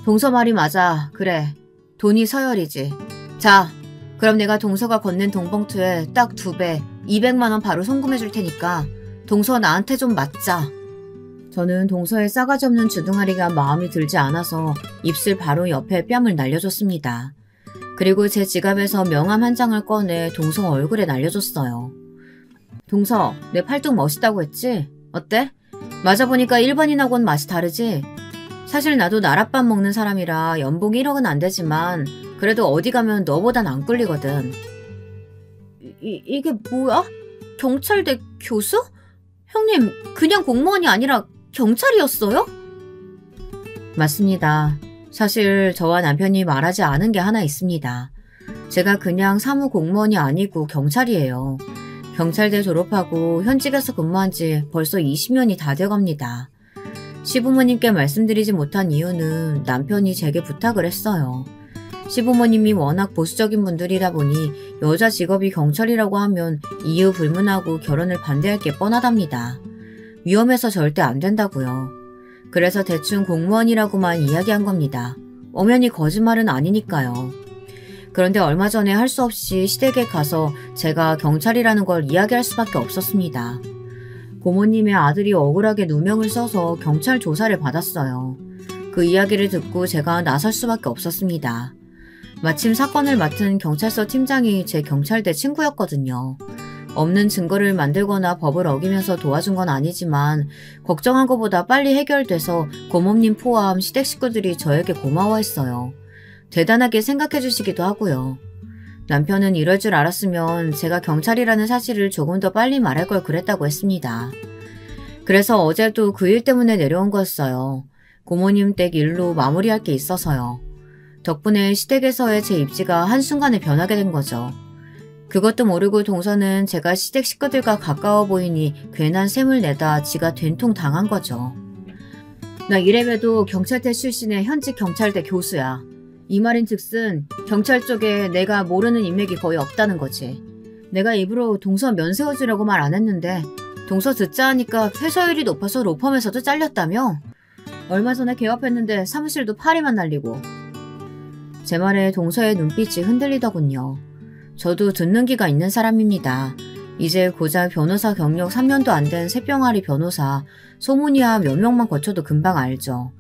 동서 말이 맞아. 그래. 돈이 서열이지. 자, 그럼 내가 동서가 건넨 돈봉투에 딱 2배, 200만 원 바로 송금해 줄 테니까 동서 나한테 좀 맞자. 저는 동서의 싸가지 없는 주둥아리가 마음이 들지 않아서 입술 바로 옆에 뺨을 날려줬습니다. 그리고 제 지갑에서 명함 한 장을 꺼내 동서 얼굴에 날려줬어요. 동서, 내 팔뚝 멋있다고 했지? 어때? 맞아보니까 일반인하고는 맛이 다르지? 사실 나도 나랏밥 먹는 사람이라 연봉 1억은 안 되지만 그래도 어디 가면 너보단 안 꿀리거든. 이게 뭐야? 경찰대 교수? 형님, 그냥 공무원이 아니라 경찰이었어요? 맞습니다. 사실 저와 남편이 말하지 않은 게 하나 있습니다. 제가 그냥 사무 공무원이 아니고 경찰이에요. 경찰대 졸업하고 현직에서 근무한 지 벌써 20년이 다 돼갑니다. 시부모님께 말씀드리지 못한 이유는 남편이 제게 부탁을 했어요. 시부모님이 워낙 보수적인 분들이다 보니 여자 직업이 경찰이라고 하면 이유 불문하고 결혼을 반대할 게 뻔하답니다. 위험해서 절대 안 된다고요. 그래서 대충 공무원이라고만 이야기한 겁니다. 엄연히 거짓말은 아니니까요. 그런데 얼마 전에 할 수 없이 시댁에 가서 제가 경찰이라는 걸 이야기할 수밖에 없었습니다. 고모님의 아들이 억울하게 누명을 써서 경찰 조사를 받았어요. 그 이야기를 듣고 제가 나설 수밖에 없었습니다. 마침 사건을 맡은 경찰서 팀장이 제 경찰대 친구였거든요. 없는 증거를 만들거나 법을 어기면서 도와준 건 아니지만 걱정한 것보다 빨리 해결돼서 고모님 포함 시댁 식구들이 저에게 고마워했어요. 대단하게 생각해 주시기도 하고요. 남편은 이럴 줄 알았으면 제가 경찰이라는 사실을 조금 더 빨리 말할 걸 그랬다고 했습니다. 그래서 어제도 그 일 때문에 내려온 거였어요. 고모님 댁 일로 마무리할 게 있어서요. 덕분에 시댁에서의 제 입지가 한순간에 변하게 된 거죠. 그것도 모르고 동서는 제가 시댁 식구들과 가까워 보이니 괜한 셈을 내다 지가 된통 당한 거죠. 나 이래봬도 경찰대 출신의 현직 경찰대 교수야. 이 말인 즉슨 경찰 쪽에 내가 모르는 인맥이 거의 없다는 거지. 내가 입으로 동서 면세워주려고 말 안 했는데 동서 듣자 하니까 회사율이 높아서 로펌에서도 잘렸다며? 얼마 전에 개업했는데 사무실도 파리만 날리고. 제 말에 동서의 눈빛이 흔들리더군요. 저도 듣는 귀가 있는 사람입니다. 이제 고작 변호사 경력 3년도 안 된 새병아리 변호사, 소문이야 몇 명만 거쳐도 금방 알죠.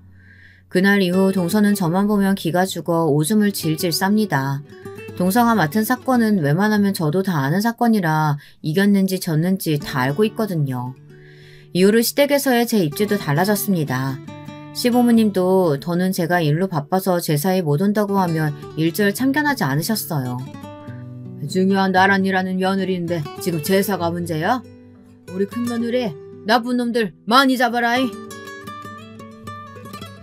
그날 이후 동서는 저만 보면 기가 죽어 오줌을 질질 쌉니다. 동서가 맡은 사건은 웬만하면 저도 다 아는 사건이라 이겼는지 졌는지 다 알고 있거든요. 이후로 시댁에서의 제 입지도 달라졌습니다. 시부모님도 더는 제가 일로 바빠서 제사에 못 온다고 하면 일절 참견하지 않으셨어요. 중요한 나란이라는 며느리인데 지금 제사가 문제야? 우리 큰며느리 나쁜 놈들 많이 잡아라이.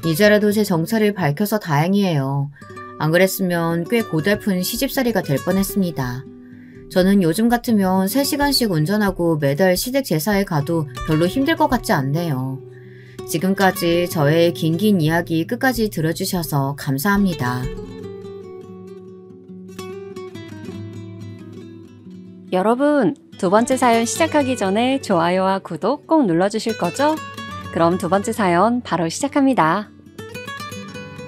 이제라도 제 정체를 밝혀서 다행이에요. 안 그랬으면 꽤 고달픈 시집살이가 될 뻔했습니다. 저는 요즘 같으면 3시간씩 운전하고 매달 시댁 제사에 가도 별로 힘들 것 같지 않네요. 지금까지 저의 긴긴 이야기 끝까지 들어주셔서 감사합니다. 여러분, 두 번째 사연 시작하기 전에 좋아요와 구독 꼭 눌러주실 거죠? 그럼 두 번째 사연 바로 시작합니다.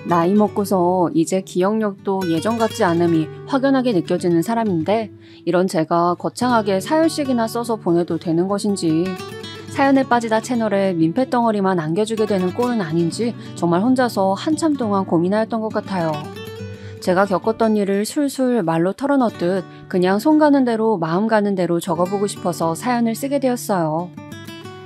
나이 먹고서 이제 기억력도 예전 같지 않음이 확연하게 느껴지는 사람인데 이런 제가 거창하게 사연씩이나 써서 보내도 되는 것인지 사연에 빠지다 채널에 민폐덩어리만 안겨주게 되는 꼴은 아닌지 정말 혼자서 한참 동안 고민하였던 것 같아요. 제가 겪었던 일을 술술 말로 털어넣듯 그냥 손 가는 대로 마음 가는 대로 적어보고 싶어서 사연을 쓰게 되었어요.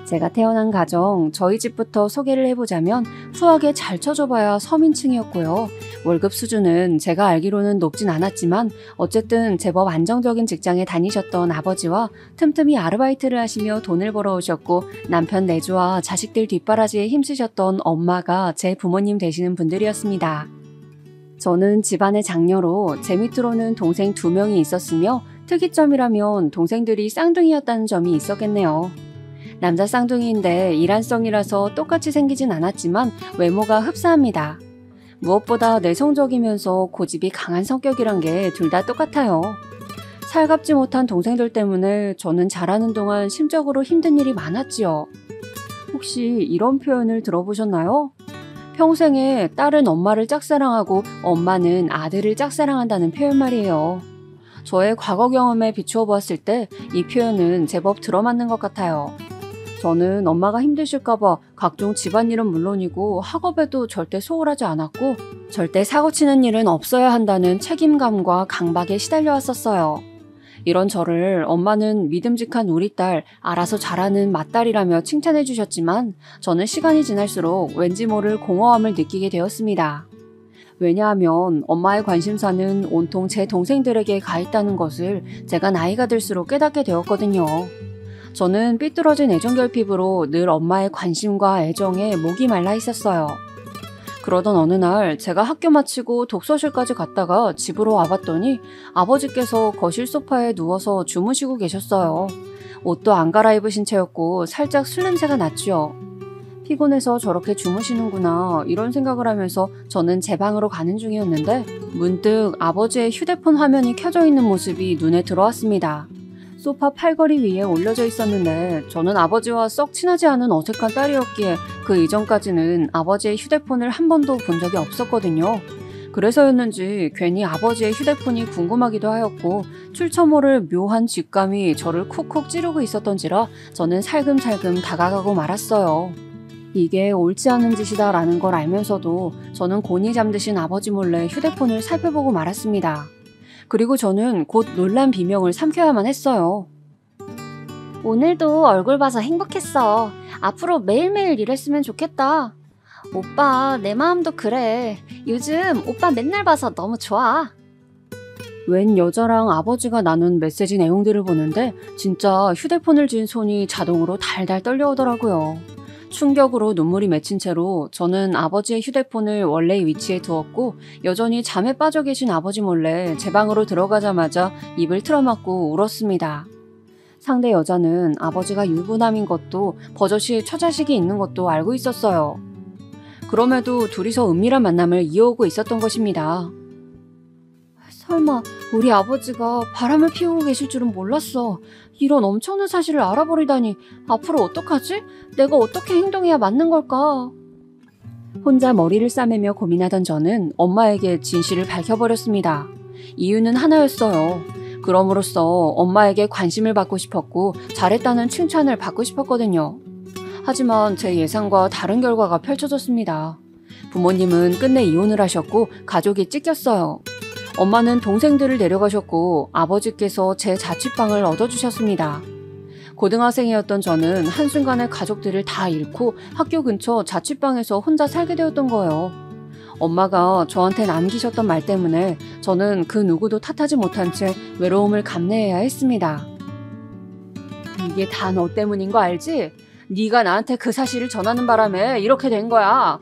제가 태어난 가정, 저희 집부터 소개를 해보자면 후하게 잘 쳐줘봐야 서민층이었고요. 월급 수준은 제가 알기로는 높진 않았지만 어쨌든 제법 안정적인 직장에 다니셨던 아버지와 틈틈이 아르바이트를 하시며 돈을 벌어오셨고 남편 내조와 자식들 뒷바라지에 힘쓰셨던 엄마가 제 부모님 되시는 분들이었습니다. 저는 집안의 장녀로 제 밑으로는 동생 2명이 있었으며 특이점이라면 동생들이 쌍둥이였다는 점이 있었겠네요. 남자 쌍둥이인데 이란성이라서 똑같이 생기진 않았지만 외모가 흡사합니다. 무엇보다 내성적이면서 고집이 강한 성격이란 게 둘 다 똑같아요. 살갑지 못한 동생들 때문에 저는 자라는 동안 심적으로 힘든 일이 많았지요. 혹시 이런 표현을 들어보셨나요? 평생에 딸은 엄마를 짝사랑하고 엄마는 아들을 짝사랑한다는 표현 말이에요. 저의 과거 경험에 비추어 보았을 때 이 표현은 제법 들어맞는 것 같아요. 저는 엄마가 힘드실까봐 각종 집안일은 물론이고 학업에도 절대 소홀하지 않았고 절대 사고치는 일은 없어야 한다는 책임감과 강박에 시달려 왔었어요. 이런 저를 엄마는 믿음직한 우리 딸, 알아서 잘하는 맏딸이라며 칭찬해 주셨지만 저는 시간이 지날수록 왠지 모를 공허함을 느끼게 되었습니다. 왜냐하면 엄마의 관심사는 온통 제 동생들에게 가 있다는 것을 제가 나이가 들수록 깨닫게 되었거든요. 저는 삐뚤어진 애정결핍으로 늘 엄마의 관심과 애정에 목이 말라 있었어요. 그러던 어느 날 제가 학교 마치고 독서실까지 갔다가 집으로 와봤더니 아버지께서 거실 소파에 누워서 주무시고 계셨어요. 옷도 안 갈아입으신 채였고 살짝 술 냄새가 났죠. 피곤해서 저렇게 주무시는구나 이런 생각을 하면서 저는 제 방으로 가는 중이었는데 문득 아버지의 휴대폰 화면이 켜져 있는 모습이 눈에 들어왔습니다. 소파 팔걸이 위에 올려져 있었는데 저는 아버지와 썩 친하지 않은 어색한 딸이었기에 그 이전까지는 아버지의 휴대폰을 한 번도 본 적이 없었거든요. 그래서였는지 괜히 아버지의 휴대폰이 궁금하기도 하였고 출처모를 묘한 직감이 저를 쿡쿡 찌르고 있었던지라 저는 살금살금 다가가고 말았어요. 이게 옳지 않은 짓이다 라는 걸 알면서도 저는 곤히 잠드신 아버지 몰래 휴대폰을 살펴보고 말았습니다. 그리고 저는 곧 놀란 비명을 삼켜야만 했어요. 오늘도 얼굴 봐서 행복했어. 앞으로 매일매일 이랬으면 좋겠다. 오빠, 내 마음도 그래. 요즘 오빠 맨날 봐서 너무 좋아. 웬 여자랑 아버지가 나눈 메시지 내용들을 보는데 진짜 휴대폰을 쥔 손이 자동으로 달달 떨려오더라고요. 충격으로 눈물이 맺힌 채로 저는 아버지의 휴대폰을 원래의 위치에 두었고 여전히 잠에 빠져 계신 아버지 몰래 제 방으로 들어가자마자 입을 틀어막고 울었습니다. 상대 여자는 아버지가 유부남인 것도 버젓이 처자식이 있는 것도 알고 있었어요. 그럼에도 둘이서 은밀한 만남을 이어오고 있었던 것입니다. 설마 우리 아버지가 바람을 피우고 계실 줄은 몰랐어. 이런 엄청난 사실을 알아버리다니 앞으로 어떡하지? 내가 어떻게 행동해야 맞는 걸까? 혼자 머리를 싸매며 고민하던 저는 엄마에게 진실을 밝혀버렸습니다. 이유는 하나였어요. 그럼으로써 엄마에게 관심을 받고 싶었고 잘했다는 칭찬을 받고 싶었거든요. 하지만 제 예상과 다른 결과가 펼쳐졌습니다. 부모님은 끝내 이혼을 하셨고 가족이 찢겼어요. 엄마는 동생들을 데려가셨고 아버지께서 제 자취방을 얻어주셨습니다. 고등학생이었던 저는 한순간에 가족들을 다 잃고 학교 근처 자취방에서 혼자 살게 되었던 거예요. 엄마가 저한테 남기셨던 말 때문에 저는 그 누구도 탓하지 못한 채 외로움을 감내해야 했습니다. 이게 다 너 때문인 거 알지? 네가 나한테 그 사실을 전하는 바람에 이렇게 된 거야.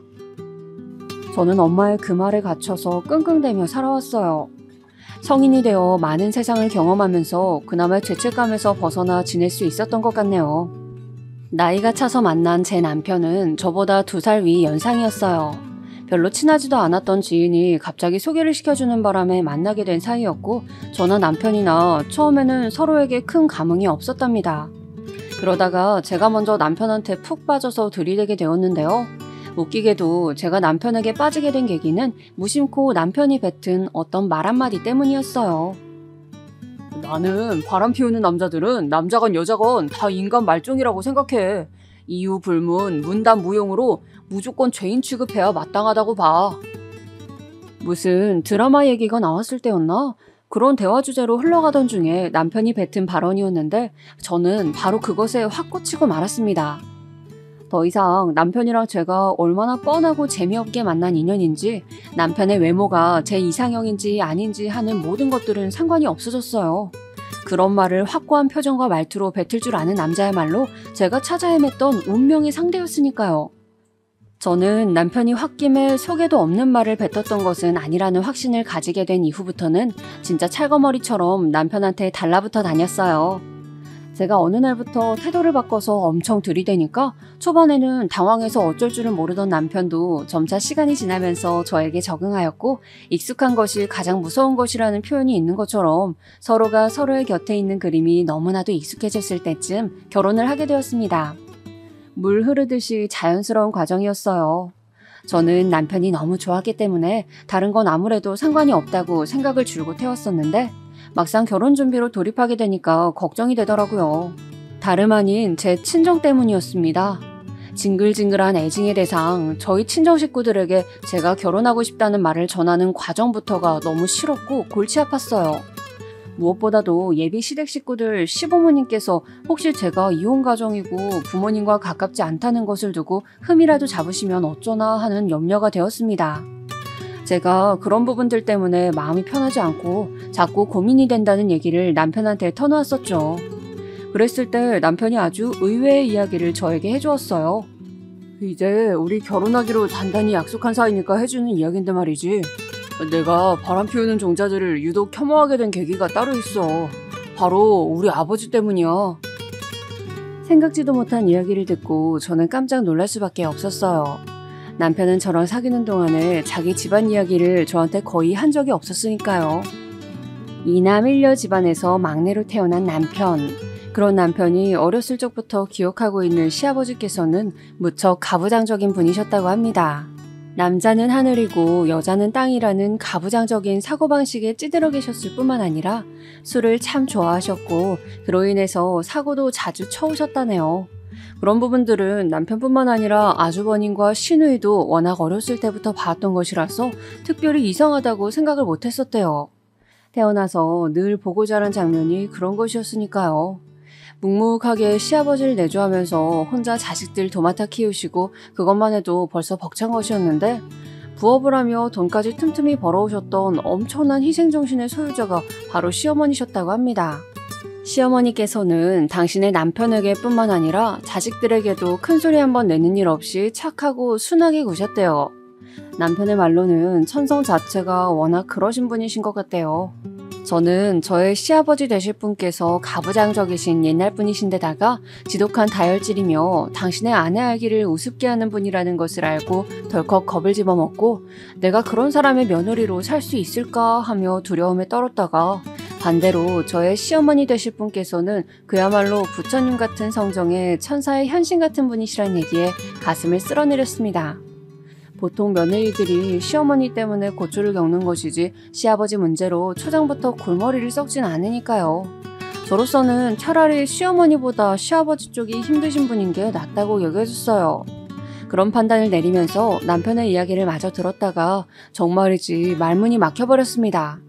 저는 엄마의 그 말에 갇혀서 끙끙대며 살아왔어요. 성인이 되어 많은 세상을 경험하면서 그나마 죄책감에서 벗어나 지낼 수 있었던 것 같네요. 나이가 차서 만난 제 남편은 저보다 2살 위 연상이었어요. 별로 친하지도 않았던 지인이 갑자기 소개를 시켜주는 바람에 만나게 된 사이였고 저나 남편이나 처음에는 서로에게 큰 감흥이 없었답니다. 그러다가 제가 먼저 남편한테 푹 빠져서 들이대게 되었는데요. 웃기게도 제가 남편에게 빠지게 된 계기는 무심코 남편이 뱉은 어떤 말 한마디 때문이었어요. 나는 바람 피우는 남자들은 남자건 여자건 다 인간 말종이라고 생각해. 이유 불문, 문단 무용으로 무조건 죄인 취급해야 마땅하다고 봐. 무슨 드라마 얘기가 나왔을 때였나? 그런 대화 주제로 흘러가던 중에 남편이 뱉은 발언이었는데 저는 바로 그것에 확 꽂히고 말았습니다. 더 이상 남편이랑 제가 얼마나 뻔하고 재미없게 만난 인연인지, 남편의 외모가 제 이상형인지 아닌지 하는 모든 것들은 상관이 없어졌어요. 그런 말을 확고한 표정과 말투로 뱉을 줄 아는 남자야말로 제가 찾아 헤맸던 운명의 상대였으니까요. 저는 남편이 홧김에 속에도 없는 말을 뱉었던 것은 아니라는 확신을 가지게 된 이후부터는 진짜 찰거머리처럼 남편한테 달라붙어 다녔어요. 제가 어느 날부터 태도를 바꿔서 엄청 들이대니까 초반에는 당황해서 어쩔 줄을 모르던 남편도 점차 시간이 지나면서 저에게 적응하였고, 익숙한 것이 가장 무서운 것이라는 표현이 있는 것처럼 서로가 서로의 곁에 있는 그림이 너무나도 익숙해졌을 때쯤 결혼을 하게 되었습니다. 물 흐르듯이 자연스러운 과정이었어요. 저는 남편이 너무 좋았기 때문에 다른 건 아무래도 상관이 없다고 생각을 줄곧 해왔었는데, 막상 결혼 준비로 돌입하게 되니까 걱정이 되더라고요. 다름 아닌 제 친정 때문이었습니다. 징글징글한 애증의 대상, 저희 친정 식구들에게 제가 결혼하고 싶다는 말을 전하는 과정부터가 너무 싫었고 골치 아팠어요. 무엇보다도 예비 시댁 식구들 시부모님께서 혹시 제가 이혼 가정이고 부모님과 가깝지 않다는 것을 두고 흠이라도 잡으시면 어쩌나 하는 염려가 되었습니다. 제가 그런 부분들 때문에 마음이 편하지 않고 자꾸 고민이 된다는 얘기를 남편한테 터놓았었죠. 그랬을 때 남편이 아주 의외의 이야기를 저에게 해주었어요. 이제 우리 결혼하기로 단단히 약속한 사이니까 해주는 이야기인데 말이지. 내가 바람 피우는 종자들을 유독 혐오하게 된 계기가 따로 있어. 바로 우리 아버지 때문이야. 생각지도 못한 이야기를 듣고 저는 깜짝 놀랄 수밖에 없었어요. 남편은 저랑 사귀는 동안에 자기 집안 이야기를 저한테 거의 한 적이 없었으니까요. 이남 1녀 집안에서 막내로 태어난 남편. 그런 남편이 어렸을 적부터 기억하고 있는 시아버지께서는 무척 가부장적인 분이셨다고 합니다. 남자는 하늘이고 여자는 땅이라는 가부장적인 사고방식에 찌들어 계셨을 뿐만 아니라 술을 참 좋아하셨고, 그로 인해서 사고도 자주 쳐오셨다네요. 그런 부분들은 남편뿐만 아니라 아주버님과 시누이도 워낙 어렸을 때부터 봐왔던 것이라서 특별히 이상하다고 생각을 못했었대요. 태어나서 늘 보고 자란 장면이 그런 것이었으니까요. 묵묵하게 시아버지를 내조하면서 혼자 자식들 도맡아 키우시고 그것만 해도 벌써 벅찬 것이었는데, 부업을 하며 돈까지 틈틈이 벌어오셨던 엄청난 희생정신의 소유자가 바로 시어머니셨다고 합니다. 시어머니께서는 당신의 남편에게 뿐만 아니라 자식들에게도 큰소리 한번 내는 일 없이 착하고 순하게 구셨대요. 남편의 말로는 천성 자체가 워낙 그러신 분이신 것 같대요. 저는 저의 시아버지 되실 분께서 가부장적이신 옛날 분이신데다가 지독한 다혈질이며 당신의 아내 알기를 우습게 하는 분이라는 것을 알고 덜컥 겁을 집어먹고 내가 그런 사람의 며느리로 살 수 있을까 하며 두려움에 떨었다가, 반대로 저의 시어머니 되실 분께서는 그야말로 부처님 같은 성정의 천사의 현신 같은 분이시란 얘기에 가슴을 쓸어내렸습니다. 보통 며느리들이 시어머니 때문에 고초를 겪는 것이지 시아버지 문제로 초장부터 골머리를 썩진 않으니까요. 저로서는 차라리 시어머니보다 시아버지 쪽이 힘드신 분인 게 낫다고 여겨졌어요. 그런 판단을 내리면서 남편의 이야기를 마저 들었다가 정말이지 말문이 막혀버렸습니다.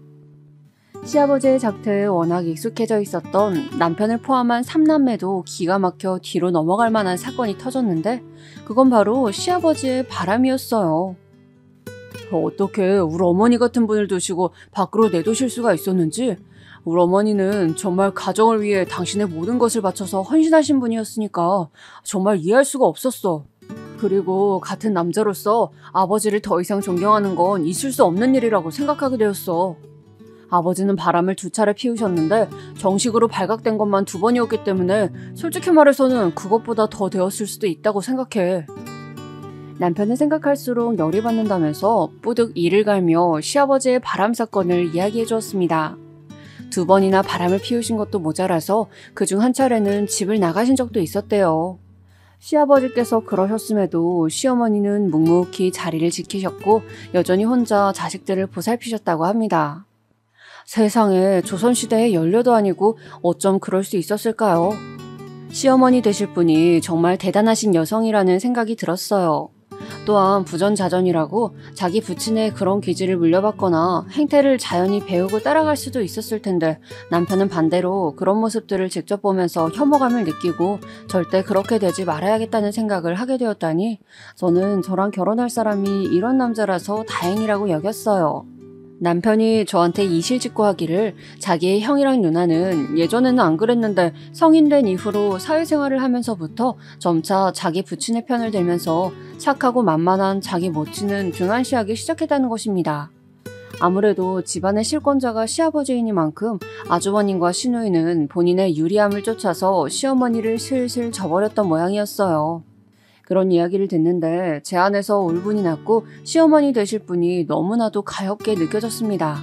시아버지의 작태에 워낙 익숙해져 있었던 남편을 포함한 3남매도 기가 막혀 뒤로 넘어갈 만한 사건이 터졌는데, 그건 바로 시아버지의 바람이었어요. 어떻게 우리 어머니 같은 분을 두시고 밖으로 내두실 수가 있었는지, 우리 어머니는 정말 가정을 위해 당신의 모든 것을 바쳐서 헌신하신 분이었으니까 정말 이해할 수가 없었어. 그리고 같은 남자로서 아버지를 더 이상 존경하는 건 있을 수 없는 일이라고 생각하게 되었어. 아버지는 바람을 2차례 피우셨는데 정식으로 발각된 것만 2번이었기 때문에 솔직히 말해서는 그것보다 더 되었을 수도 있다고 생각해. 남편은 생각할수록 열이 받는다면서 뿌득 이를 갈며 시아버지의 바람 사건을 이야기해 주었습니다. 2번이나 바람을 피우신 것도 모자라서 그중 한 차례는 집을 나가신 적도 있었대요. 시아버지께서 그러셨음에도 시어머니는 묵묵히 자리를 지키셨고 여전히 혼자 자식들을 보살피셨다고 합니다. 세상에, 조선시대의 연료도 아니고 어쩜 그럴 수 있었을까요? 시어머니 되실 분이 정말 대단하신 여성이라는 생각이 들었어요. 또한 부전자전이라고 자기 부친의 그런 기질을 물려받거나 행태를 자연히 배우고 따라갈 수도 있었을 텐데 남편은 반대로 그런 모습들을 직접 보면서 혐오감을 느끼고 절대 그렇게 되지 말아야겠다는 생각을 하게 되었다니 저는 저랑 결혼할 사람이 이런 남자라서 다행이라고 여겼어요. 남편이 저한테 이실직고하기를 자기의 형이랑 누나는 예전에는 안 그랬는데 성인 된 이후로 사회생활을 하면서부터 점차 자기 부친의 편을 들면서 착하고 만만한 자기 모친은 등한시하기 시작했다는 것입니다. 아무래도 집안의 실권자가 시아버지이니만큼 아주버님과 시누이는 본인의 유리함을 쫓아서 시어머니를 슬슬 저버렸던 모양이었어요. 그런 이야기를 듣는데 제 안에서 울분이 났고 시어머니 되실 분이 너무나도 가엾게 느껴졌습니다.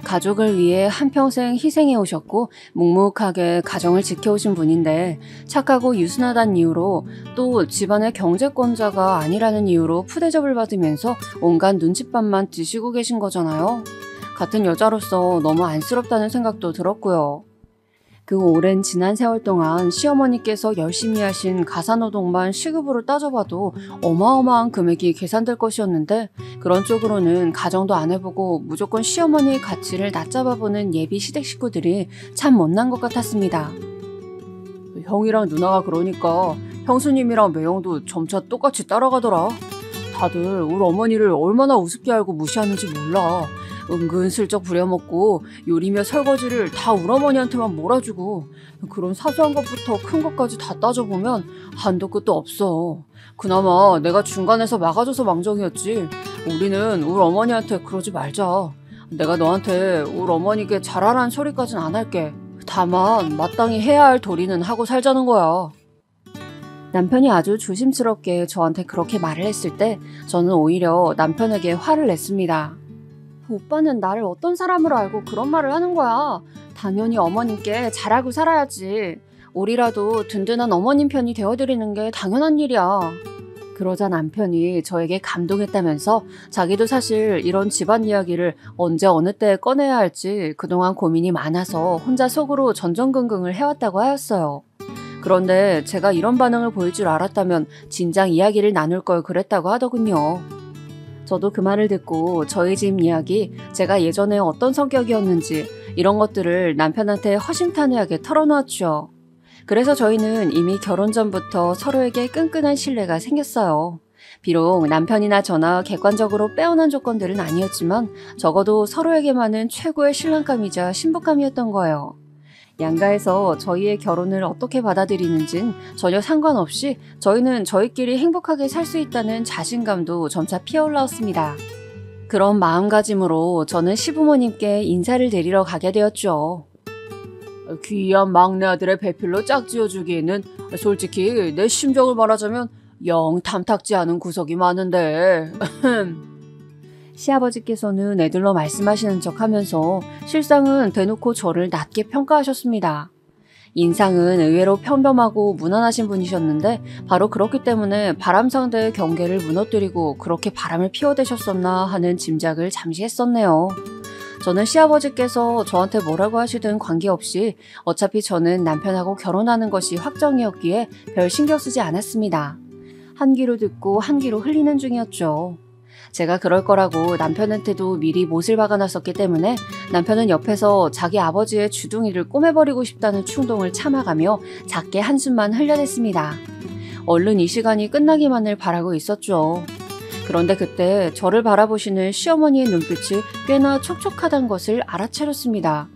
가족을 위해 한평생 희생해 오셨고 묵묵하게 가정을 지켜오신 분인데 착하고 유순하다는 이유로 또 집안의 경제권자가 아니라는 이유로 푸대접을 받으면서 온갖 눈칫밥만 드시고 계신 거잖아요. 같은 여자로서 너무 안쓰럽다는 생각도 들었고요. 그 오랜 지난 세월 동안 시어머니께서 열심히 하신 가사노동만 시급으로 따져봐도 어마어마한 금액이 계산될 것이었는데 그런 쪽으로는 가정도 안 해보고 무조건 시어머니의 가치를 낮잡아보는 예비 시댁 식구들이 참 못난 것 같았습니다. 형이랑 누나가 그러니까 형수님이랑 매형도 점차 똑같이 따라가더라. 다들 우리 어머니를 얼마나 우습게 알고 무시하는지 몰라. 은근슬쩍 부려먹고 요리며 설거지를 다 우리 어머니한테만 몰아주고 그런 사소한 것부터 큰 것까지 다 따져보면 한도 끝도 없어. 그나마 내가 중간에서 막아줘서 망정이었지. 우리는 우리 어머니한테 그러지 말자. 내가 너한테 우리 어머니께 잘하라는 소리까진 안 할게. 다만 마땅히 해야 할 도리는 하고 살자는 거야. 남편이 아주 조심스럽게 저한테 그렇게 말을 했을 때 저는 오히려 남편에게 화를 냈습니다. 오빠는 나를 어떤 사람으로 알고 그런 말을 하는 거야. 당연히 어머님께 잘하고 살아야지. 우리라도 든든한 어머님 편이 되어드리는 게 당연한 일이야. 그러자 남편이 저에게 감동했다면서 자기도 사실 이런 집안 이야기를 언제 어느 때 꺼내야 할지 그동안 고민이 많아서 혼자 속으로 전전긍긍을 해왔다고 하였어요. 그런데 제가 이런 반응을 보일 줄 알았다면 진작 이야기를 나눌 걸 그랬다고 하더군요. 저도 그 말을 듣고 저희 집 이야기, 제가 예전에 어떤 성격이었는지 이런 것들을 남편한테 허심탄회하게 털어놓았죠. 그래서 저희는 이미 결혼 전부터 서로에게 끈끈한 신뢰가 생겼어요. 비록 남편이나 저나 객관적으로 빼어난 조건들은 아니었지만 적어도 서로에게만은 최고의 신랑감이자 신부감이었던 거예요. 양가에서 저희의 결혼을 어떻게 받아들이는진 전혀 상관없이 저희는 저희끼리 행복하게 살 수 있다는 자신감도 점차 피어올랐습니다. 그런 마음가짐으로 저는 시부모님께 인사를 드리러 가게 되었죠. 귀한 막내 아들의 배필로 짝지어주기에는 솔직히 내 심정을 말하자면 영 탐탁지 않은 구석이 많은데 시아버지께서는 애들로 말씀하시는 척하면서 실상은 대놓고 저를 낮게 평가하셨습니다. 인상은 의외로 평범하고 무난하신 분이셨는데 바로 그렇기 때문에 바람상대의 경계를 무너뜨리고 그렇게 바람을 피워대셨었나 하는 짐작을 잠시 했었네요. 저는 시아버지께서 저한테 뭐라고 하시든 관계없이 어차피 저는 남편하고 결혼하는 것이 확정이었기에 별 신경 쓰지 않았습니다. 한 귀로 듣고 한 귀로 흘리는 중이었죠. 제가 그럴 거라고 남편한테도 미리 못을 박아놨었기 때문에 남편은 옆에서 자기 아버지의 주둥이를 꼬매버리고 싶다는 충동을 참아가며 작게 한숨만 흘려댔습니다. 얼른 이 시간이 끝나기만을 바라고 있었죠. 그런데 그때 저를 바라보시는 시어머니의 눈빛이 꽤나 촉촉하다는 것을 알아차렸습니다.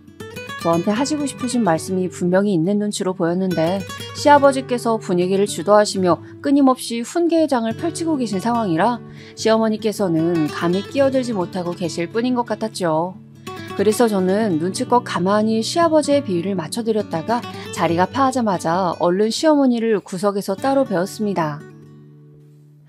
저한테 하시고 싶으신 말씀이 분명히 있는 눈치로 보였는데 시아버지께서 분위기를 주도하시며 끊임없이 훈계의 장을 펼치고 계신 상황이라 시어머니께서는 감히 끼어들지 못하고 계실 뿐인 것 같았죠. 그래서 저는 눈치껏 가만히 시아버지의 비위를 맞춰드렸다가 자리가 파하자마자 얼른 시어머니를 구석에서 따로 배웠습니다.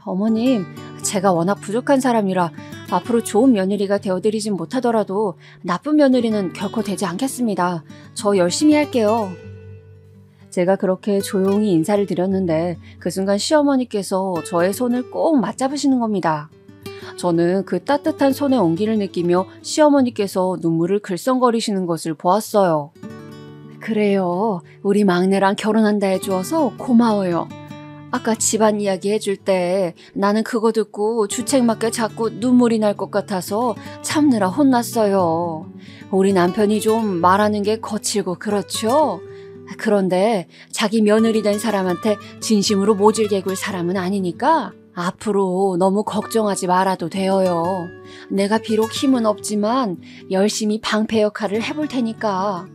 어머님, 제가 워낙 부족한 사람이라 앞으로 좋은 며느리가 되어드리진 못하더라도 나쁜 며느리는 결코 되지 않겠습니다. 저 열심히 할게요. 제가 그렇게 조용히 인사를 드렸는데 그 순간 시어머니께서 저의 손을 꼭 맞잡으시는 겁니다. 저는 그 따뜻한 손의 온기를 느끼며 시어머니께서 눈물을 글썽거리시는 것을 보았어요. 그래요. 우리 막내랑 결혼한다 해주어서 고마워요. 아까 집안 이야기 해줄 때 나는 그거 듣고 주책맞게 자꾸 눈물이 날 것 같아서 참느라 혼났어요. 우리 남편이 좀 말하는 게 거칠고 그렇죠? 그런데 자기 며느리 된 사람한테 진심으로 모질게 굴 사람은 아니니까 앞으로 너무 걱정하지 말아도 돼요. 내가 비록 힘은 없지만 열심히 방패 역할을 해볼 테니까.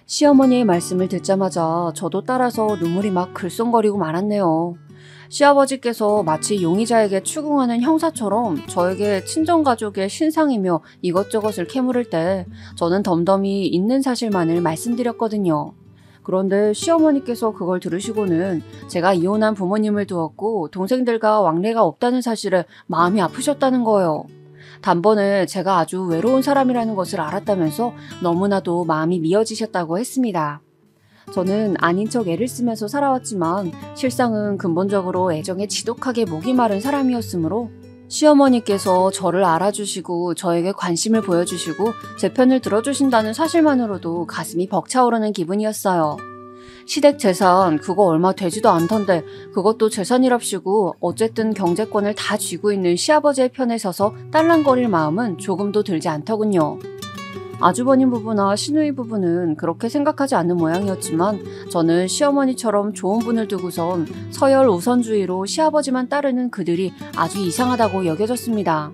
시어머니의 말씀을 듣자마자 저도 따라서 눈물이 막 글썽거리고 말았네요. 시아버지께서 마치 용의자에게 추궁하는 형사처럼 저에게 친정가족의 신상이며 이것저것을 캐물을 때 저는 덤덤히 있는 사실만을 말씀드렸거든요. 그런데 시어머니께서 그걸 들으시고는 제가 이혼한 부모님을 두었고 동생들과 왕래가 없다는 사실에 마음이 아프셨다는 거예요. 단번에 제가 아주 외로운 사람이라는 것을 알았다면서 너무나도 마음이 미어지셨다고 했습니다. 저는 아닌 척 애를 쓰면서 살아왔지만 실상은 근본적으로 애정에 지독하게 목이 마른 사람이었으므로 시어머니께서 저를 알아주시고 저에게 관심을 보여주시고 제 편을 들어주신다는 사실만으로도 가슴이 벅차오르는 기분이었어요. 시댁 재산 그거 얼마 되지도 않던데 그것도 재산이랍시고 어쨌든 경제권을 다 쥐고 있는 시아버지의 편에 서서 딸랑거릴 마음은 조금도 들지 않더군요. 아주버님 부부나 시누이 부부는 그렇게 생각하지 않는 모양이었지만 저는 시어머니처럼 좋은 분을 두고선 서열 우선주의로 시아버지만 따르는 그들이 아주 이상하다고 여겨졌습니다.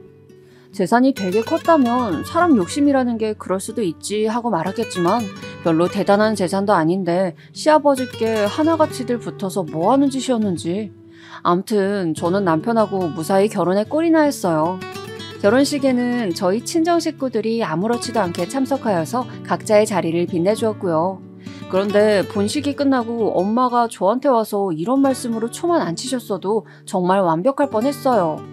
재산이 되게 컸다면 사람 욕심이라는 게 그럴 수도 있지 하고 말았겠지만 별로 대단한 재산도 아닌데 시아버지께 하나같이들 붙어서 뭐하는 짓이었는지. 암튼 저는 남편하고 무사히 결혼에 꼴이나 했어요. 결혼식에는 저희 친정 식구들이 아무렇지도 않게 참석하여서 각자의 자리를 빛내주었고요. 그런데 본식이 끝나고 엄마가 저한테 와서 이런 말씀으로 초만 안 치셨어도 정말 완벽할 뻔했어요.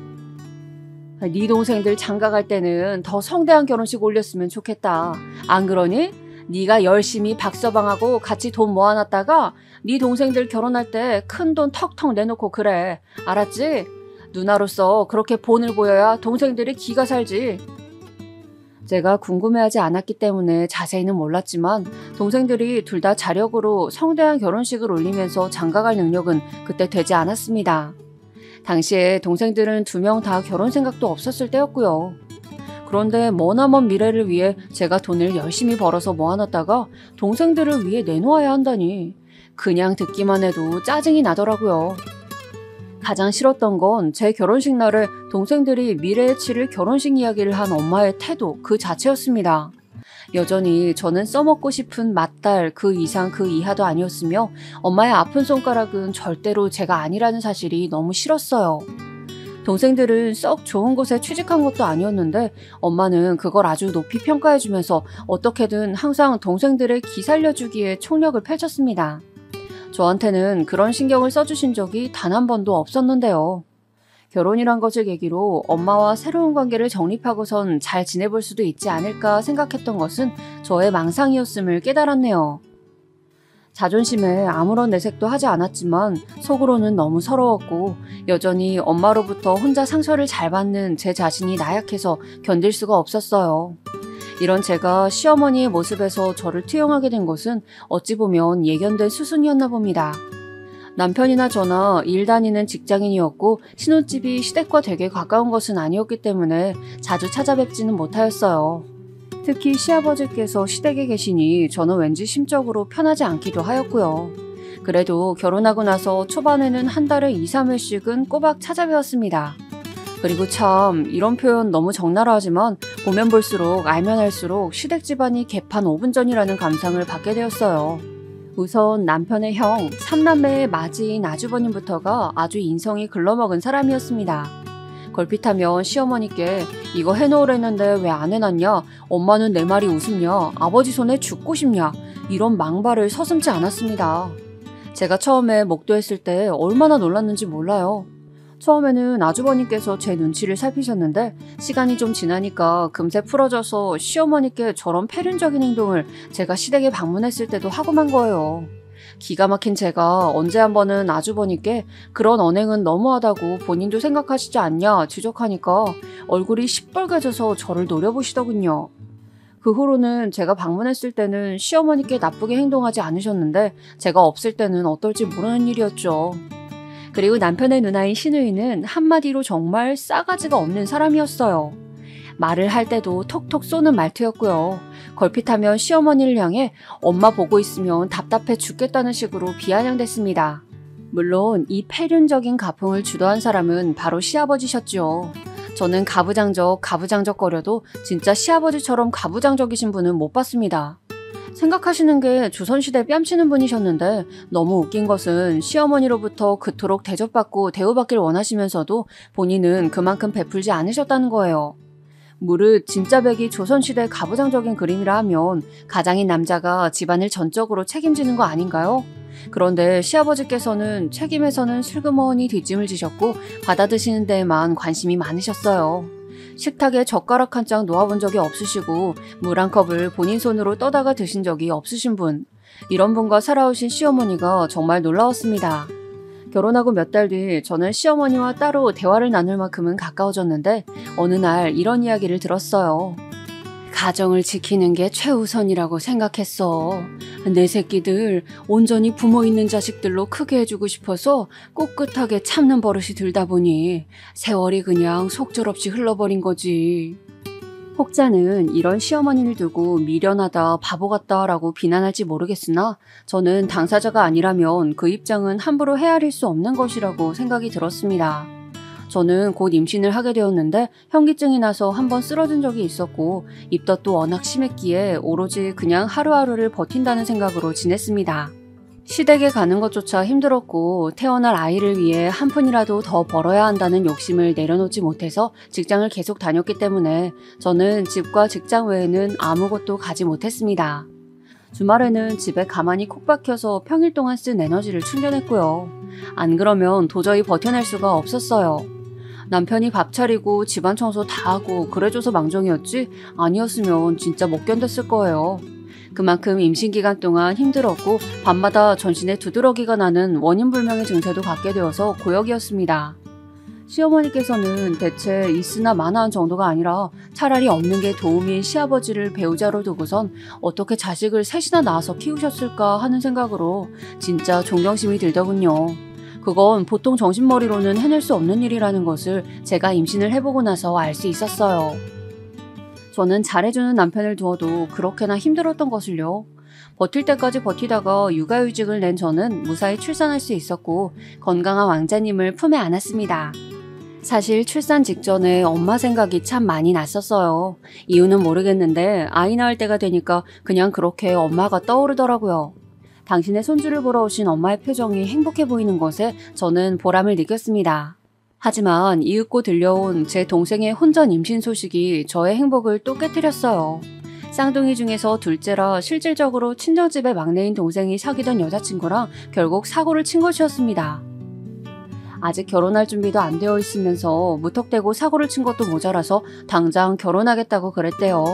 네 동생들 장가갈 때는 더 성대한 결혼식 올렸으면 좋겠다. 안 그러니? 네가 열심히 박서방하고 같이 돈 모아놨다가 네 동생들 결혼할 때 큰 돈 턱턱 내놓고 그래. 알았지? 누나로서 그렇게 본을 보여야 동생들이 기가 살지. 제가 궁금해하지 않았기 때문에 자세히는 몰랐지만 동생들이 둘 다 자력으로 성대한 결혼식을 올리면서 장가갈 능력은 그때 되지 않았습니다. 당시에 동생들은 2명 다 결혼 생각도 없었을 때였고요. 그런데 머나먼 미래를 위해 제가 돈을 열심히 벌어서 모아놨다가 동생들을 위해 내놓아야 한다니 그냥 듣기만 해도 짜증이 나더라고요. 가장 싫었던 건 제 결혼식 날에 동생들이 미래에 치를 결혼식 이야기를 한 엄마의 태도 그 자체였습니다. 여전히 저는 써먹고 싶은 맏딸 그 이상 그 이하도 아니었으며 엄마의 아픈 손가락은 절대로 제가 아니라는 사실이 너무 싫었어요. 동생들은 썩 좋은 곳에 취직한 것도 아니었는데 엄마는 그걸 아주 높이 평가해주면서 어떻게든 항상 동생들을 기살려주기에 총력을 펼쳤습니다. 저한테는 그런 신경을 써주신 적이 단 한 번도 없었는데요. 결혼이란 것을 계기로 엄마와 새로운 관계를 정립하고선 잘 지내볼 수도 있지 않을까 생각했던 것은 저의 망상이었음을 깨달았네요. 자존심에 아무런 내색도 하지 않았지만 속으로는 너무 서러웠고 여전히 엄마로부터 혼자 상처를 잘 받는 제 자신이 나약해서 견딜 수가 없었어요. 이런 제가 시어머니의 모습에서 저를 투영하게 된 것은 어찌 보면 예견된 수순이었나 봅니다. 남편이나 저나 일 다니는 직장인이었고 신혼집이 시댁과 되게 가까운 것은 아니었기 때문에 자주 찾아뵙지는 못하였어요. 특히 시아버지께서 시댁에 계시니 저는 왠지 심적으로 편하지 않기도 하였고요. 그래도 결혼하고 나서 초반에는 한 달에 2, 3회씩은 꼬박 찾아뵈었습니다. 그리고 참 이런 표현 너무 적나라하지만 보면 볼수록 알면 알수록 시댁 집안이 개판 5분 전이라는 감상을 받게 되었어요. 우선 남편의 형, 3남매의 맞이인 아주버님부터가 아주 인성이 글러먹은 사람이었습니다. 걸핏하면 시어머니께 이거 해놓으랬는데 왜 안 해놨냐? 엄마는 내 말이 우습냐? 아버지 손에 죽고 싶냐? 이런 망발을 서슴지 않았습니다. 제가 처음에 목도했을 때 얼마나 놀랐는지 몰라요. 처음에는 아주버님께서 제 눈치를 살피셨는데 시간이 좀 지나니까 금세 풀어져서 시어머니께 저런 패륜적인 행동을 제가 시댁에 방문했을 때도 하고 만 거예요. 기가 막힌 제가 언제 한번은 아주버님께 그런 언행은 너무하다고 본인도 생각하시지 않냐 지적하니까 얼굴이 시뻘개져서 저를 노려보시더군요. 그 후로는 제가 방문했을 때는 시어머니께 나쁘게 행동하지 않으셨는데 제가 없을 때는 어떨지 모르는 일이었죠. 그리고 남편의 누나인 시누이는 한마디로 정말 싸가지가 없는 사람이었어요. 말을 할 때도 톡톡 쏘는 말투였고요. 걸핏하면 시어머니를 향해 엄마 보고 있으면 답답해 죽겠다는 식으로 비아냥댔습니다. 물론 이 폐륜적인 가풍을 주도한 사람은 바로 시아버지셨죠. 저는 가부장적거려도 진짜 시아버지처럼 가부장적이신 분은 못 봤습니다. 생각하시는 게 조선시대 뺨치는 분이셨는데 너무 웃긴 것은 시어머니로부터 그토록 대접받고 대우받길 원하시면서도 본인은 그만큼 베풀지 않으셨다는 거예요. 무릇 진짜 백이 조선시대 가부장적인 그림이라 하면 가장인 남자가 집안을 전적으로 책임지는 거 아닌가요? 그런데 시아버지께서는 책임에서는 슬그머니 뒷짐을 지셨고 받아드시는 데에만 관심이 많으셨어요. 식탁에 젓가락 한 장 놓아본 적이 없으시고 물 한 컵을 본인 손으로 떠다가 드신 적이 없으신 분. 이런 분과 살아오신 시어머니가 정말 놀라웠습니다. 결혼하고 몇 달 뒤 저는 시어머니와 따로 대화를 나눌 만큼은 가까워졌는데 어느 날 이런 이야기를 들었어요. 가정을 지키는 게 최우선이라고 생각했어. 내 새끼들 온전히 부모 있는 자식들로 크게 해주고 싶어서 꿋꿋하게 참는 버릇이 들다 보니 세월이 그냥 속절없이 흘러버린 거지. 혹자는 이런 시어머니를 두고 미련하다, 바보 같다 라고 비난할지 모르겠으나 저는 당사자가 아니라면 그 입장은 함부로 헤아릴 수 없는 것이라고 생각이 들었습니다. 저는 곧 임신을 하게 되었는데 현기증이 나서 한번 쓰러진 적이 있었고 입덧도 워낙 심했기에 오로지 그냥 하루하루를 버틴다는 생각으로 지냈습니다. 시댁에 가는 것조차 힘들었고 태어날 아이를 위해 한 푼이라도 더 벌어야 한다는 욕심을 내려놓지 못해서 직장을 계속 다녔기 때문에 저는 집과 직장 외에는 아무것도 가지 못했습니다. 주말에는 집에 가만히 콕 박혀서 평일 동안 쓴 에너지를 충전했고요. 안 그러면 도저히 버텨낼 수가 없었어요. 남편이 밥 차리고 집안 청소 다 하고 그래줘서 망정이었지 아니었으면 진짜 못 견뎠을 거예요. 그만큼 임신 기간 동안 힘들었고 밤마다 전신에 두드러기가 나는 원인불명의 증세도 갖게 되어서 고역이었습니다. 시어머니께서는 대체 있으나 마나한 정도가 아니라 차라리 없는 게 도움인 시아버지를 배우자로 두고선 어떻게 자식을 셋이나 낳아서 키우셨을까 하는 생각으로 진짜 존경심이 들더군요. 그건 보통 정신머리로는 해낼 수 없는 일이라는 것을 제가 임신을 해보고 나서 알 수 있었어요. 저는 잘해주는 남편을 두어도 그렇게나 힘들었던 것을요. 버틸 때까지 버티다가 육아휴직을 낸 저는 무사히 출산할 수 있었고 건강한 왕자님을 품에 안았습니다. 사실 출산 직전에 엄마 생각이 참 많이 났었어요. 이유는 모르겠는데 아이 낳을 때가 되니까 그냥 그렇게 엄마가 떠오르더라고요. 당신의 손주를 보러 오신 엄마의 표정이 행복해 보이는 것에 저는 보람을 느꼈습니다. 하지만 이윽고 들려온 제 동생의 혼전 임신 소식이 저의 행복을 또 깨뜨렸어요. 쌍둥이 중에서 둘째라 실질적으로 친정집의 막내인 동생이 사귀던 여자친구랑 결국 사고를 친 것이었습니다. 아직 결혼할 준비도 안 되어 있으면서 무턱대고 사고를 친 것도 모자라서 당장 결혼하겠다고 그랬대요.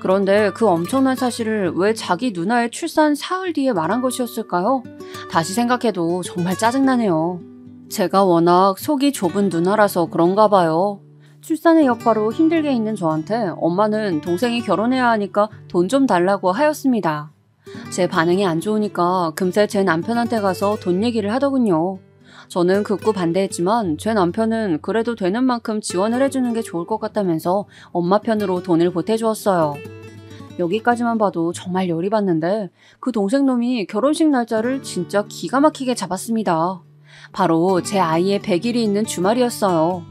그런데 그 엄청난 사실을 왜 자기 누나의 출산 사흘 뒤에 말한 것이었을까요? 다시 생각해도 정말 짜증나네요. 제가 워낙 속이 좁은 누나라서 그런가 봐요. 출산의 여파로 힘들게 있는 저한테 엄마는 동생이 결혼해야 하니까 돈 좀 달라고 하였습니다. 제 반응이 안 좋으니까 금세 제 남편한테 가서 돈 얘기를 하더군요. 저는 극구 반대했지만 제 남편은 그래도 되는 만큼 지원을 해주는 게 좋을 것 같다면서 엄마 편으로 돈을 보태주었어요. 여기까지만 봐도 정말 열이 받는데 그 동생 놈이 결혼식 날짜를 진짜 기가 막히게 잡았습니다. 바로 제 아이의 100일이 있는 주말이었어요.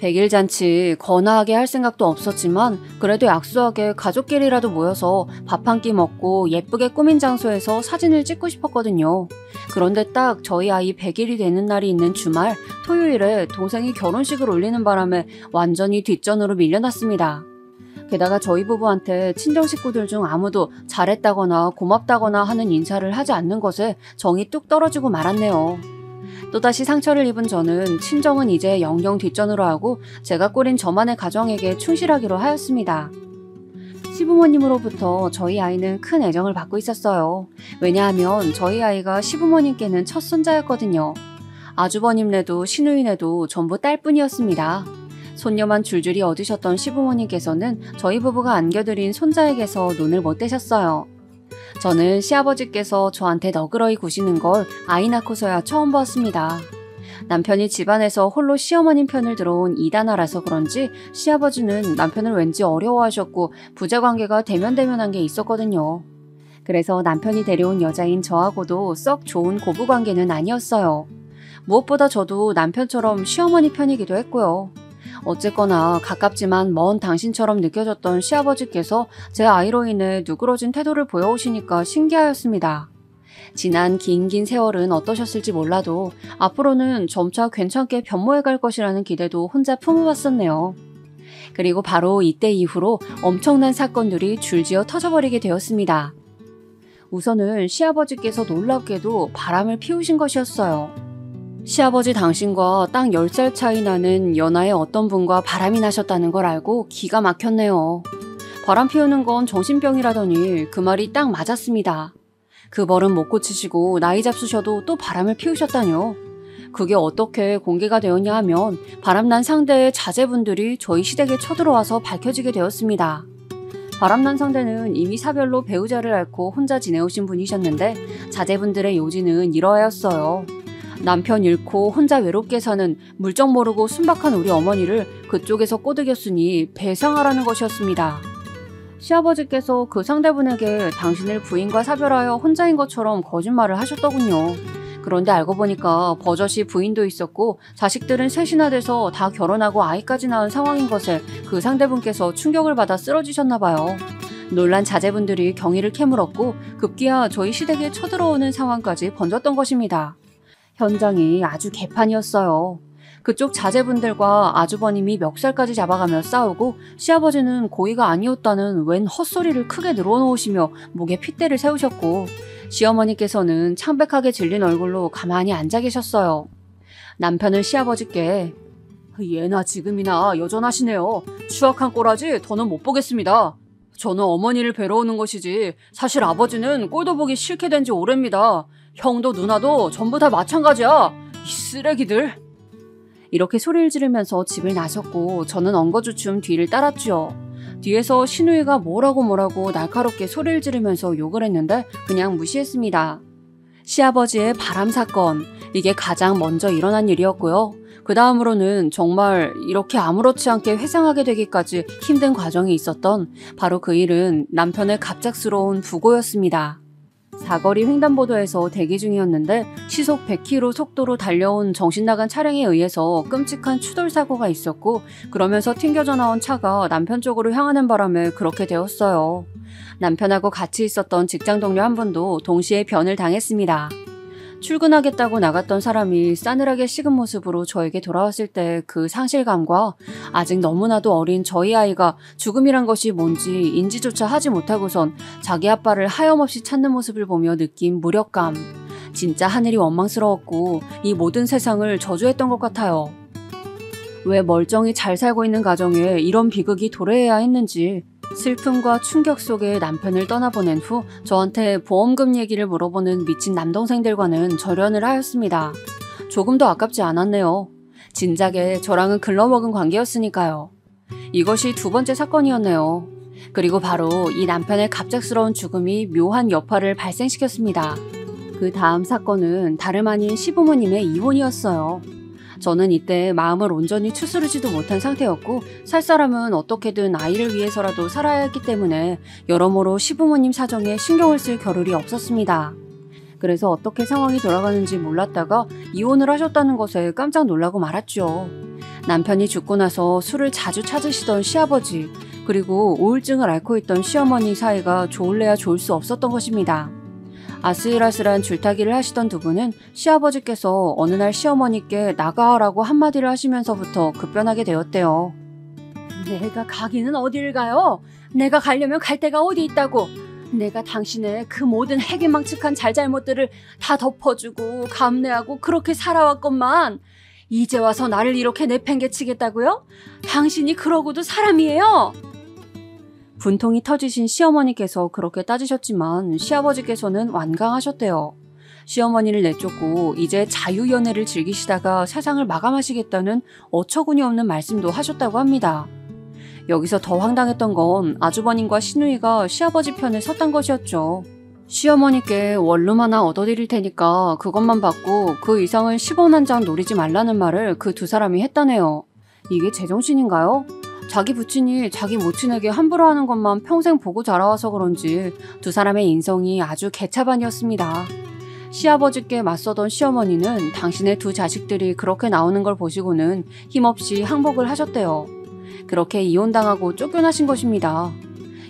100일 잔치 거나하게 할 생각도 없었지만 그래도 약소하게 가족끼리라도 모여서 밥 한 끼 먹고 예쁘게 꾸민 장소에서 사진을 찍고 싶었거든요. 그런데 딱 저희 아이 100일이 되는 날이 있는 주말 토요일에 동생이 결혼식을 올리는 바람에 완전히 뒷전으로 밀려났습니다. 게다가 저희 부부한테 친정 식구들 중 아무도 잘했다거나 고맙다거나 하는 인사를 하지 않는 것에 정이 뚝 떨어지고 말았네요. 또다시 상처를 입은 저는 친정은 이제 영영 뒷전으로 하고 제가 꾸린 저만의 가정에게 충실하기로 하였습니다. 시부모님으로부터 저희 아이는 큰 애정을 받고 있었어요. 왜냐하면 저희 아이가 시부모님께는 첫 손자였거든요. 아주버님네도 시누이네도 전부 딸뿐이었습니다. 손녀만 줄줄이 얻으셨던 시부모님께서는 저희 부부가 안겨드린 손자에게서 눈을 못 떼셨어요. 저는 시아버지께서 저한테 너그러이 구시는 걸 아이 낳고서야 처음 보았습니다. 남편이 집안에서 홀로 시어머님 편을 들어온 이단아라서 그런지 시아버지는 남편을 왠지 어려워하셨고 부자관계가 대면대면한 게 있었거든요. 그래서 남편이 데려온 여자인 저하고도 썩 좋은 고부관계는 아니었어요. 무엇보다 저도 남편처럼 시어머니 편이기도 했고요. 어쨌거나 가깝지만 먼 당신처럼 느껴졌던 시아버지께서 제 아이로 인해 누그러진 태도를 보여오시니까 신기하였습니다. 지난 긴 세월은 어떠셨을지 몰라도 앞으로는 점차 괜찮게 변모해갈 것이라는 기대도 혼자 품어봤었네요. 그리고 바로 이때 이후로 엄청난 사건들이 줄지어 터져버리게 되었습니다. 우선은 시아버지께서 놀랍게도 바람을 피우신 것이었어요. 시아버지 당신과 딱 10살 차이 나는 연하의 어떤 분과 바람이 나셨다는 걸 알고 기가 막혔네요. 바람 피우는 건 정신병이라더니 그 말이 딱 맞았습니다. 그 벌은 못 고치시고 나이 잡수셔도 또 바람을 피우셨다뇨. 그게 어떻게 공개가 되었냐 하면 바람난 상대의 자제분들이 저희 시댁에 쳐들어와서 밝혀지게 되었습니다. 바람난 상대는 이미 사별로 배우자를 앓고 혼자 지내오신 분이셨는데 자제분들의 요지는 이러하였어요. 남편 잃고 혼자 외롭게 사는 물정 모르고 순박한 우리 어머니를 그쪽에서 꼬드겼으니 배상하라는 것이었습니다. 시아버지께서 그 상대분에게 당신을 부인과 사별하여 혼자인 것처럼 거짓말을 하셨더군요. 그런데 알고 보니까 버젓이 부인도 있었고 자식들은 셋이나 돼서 다 결혼하고 아이까지 낳은 상황인 것에 그 상대분께서 충격을 받아 쓰러지셨나 봐요. 놀란 자제분들이 경위를 캐물었고 급기야 저희 시댁에 쳐들어오는 상황까지 번졌던 것입니다. 현장이 아주 개판이었어요. 그쪽 자제분들과 아주버님이 멱살까지 잡아가며 싸우고 시아버지는 고의가 아니었다는 웬 헛소리를 크게 늘어놓으시며 목에 핏대를 세우셨고 시어머니께서는 창백하게 질린 얼굴로 가만히 앉아 계셨어요. 남편은 시아버지께 예나 지금이나 여전하시네요. 추악한 꼬라지 더는 못 보겠습니다. 저는 어머니를 뵈러 오는 것이지 사실 아버지는 꼴도 보기 싫게 된 지 오래입니다. 형도 누나도 전부 다 마찬가지야. 이 쓰레기들. 이렇게 소리를 지르면서 집을 나섰고 저는 엉거주춤 뒤를 따랐죠. 뒤에서 시누이가 뭐라고 날카롭게 소리를 지르면서 욕을 했는데 그냥 무시했습니다. 시아버지의 바람 사건, 이게 가장 먼저 일어난 일이었고요. 그 다음으로는 정말 이렇게 아무렇지 않게 회상하게 되기까지 힘든 과정이 있었던 바로 그 일은 남편의 갑작스러운 부고였습니다. 사거리 횡단보도에서 대기 중이었는데 시속 100km 속도로 달려온 정신나간 차량에 의해서 끔찍한 추돌 사고가 있었고 그러면서 튕겨져 나온 차가 남편 쪽으로 향하는 바람에 그렇게 되었어요. 남편하고 같이 있었던 직장 동료 한 분도 동시에 변을 당했습니다. 출근하겠다고 나갔던 사람이 싸늘하게 식은 모습으로 저에게 돌아왔을 때 그 상실감과 아직 너무나도 어린 저희 아이가 죽음이란 것이 뭔지 인지조차 하지 못하고선 자기 아빠를 하염없이 찾는 모습을 보며 느낀 무력감. 진짜 하늘이 원망스러웠고 이 모든 세상을 저주했던 것 같아요. 왜 멀쩡히 잘 살고 있는 가정에 이런 비극이 도래해야 했는지 슬픔과 충격 속에 남편을 떠나보낸 후 저한테 보험금 얘기를 물어보는 미친 남동생들과는 절연을 하였습니다. 조금도 아깝지 않았네요. 진작에 저랑은 글러먹은 관계였으니까요. 이것이 두 번째 사건이었네요. 그리고 바로 이 남편의 갑작스러운 죽음이 묘한 여파를 발생시켰습니다. 그 다음 사건은 다름 아닌 시부모님의 이혼이었어요. 저는 이때 마음을 온전히 추스르지도 못한 상태였고 살 사람은 어떻게든 아이를 위해서라도 살아야 했기 때문에 여러모로 시부모님 사정에 신경을 쓸 겨를이 없었습니다. 그래서 어떻게 상황이 돌아가는지 몰랐다가 이혼을 하셨다는 것에 깜짝 놀라고 말았죠. 남편이 죽고 나서 술을 자주 찾으시던 시아버지 그리고 우울증을 앓고 있던 시어머니 사이가 좋을래야 좋을 수 없었던 것입니다. 아슬아슬한 줄타기를 하시던 두 분은 시아버지께서 어느 날 시어머니께 나가라고 한마디를 하시면서부터 급변하게 되었대요. 내가 가기는 어디를 가요? 내가 가려면 갈 데가 어디 있다고. 내가 당신의 그 모든 해괴망측한 잘잘못들을 다 덮어주고 감내하고 그렇게 살아왔건만 이제 와서 나를 이렇게 내팽개치겠다고요? 당신이 그러고도 사람이에요? 분통이 터지신 시어머니께서 그렇게 따지셨지만 시아버지께서는 완강하셨대요. 시어머니를 내쫓고 이제 자유연애를 즐기시다가 세상을 마감하시겠다는 어처구니 없는 말씀도 하셨다고 합니다. 여기서 더 황당했던 건 아주버님과 시누이가 시아버지 편에 섰단 것이었죠. 시어머니께 원룸 하나 얻어드릴 테니까 그것만 받고 그 이상은 10원 한 장 노리지 말라는 말을 그 두 사람이 했다네요. 이게 제정신인가요? 자기 부친이 자기 모친에게 함부로 하는 것만 평생 보고 자라와서 그런지 두 사람의 인성이 아주 개차반이었습니다. 시아버지께 맞서던 시어머니는 당신의 두 자식들이 그렇게 나오는 걸 보시고는 힘없이 항복을 하셨대요. 그렇게 이혼당하고 쫓겨나신 것입니다.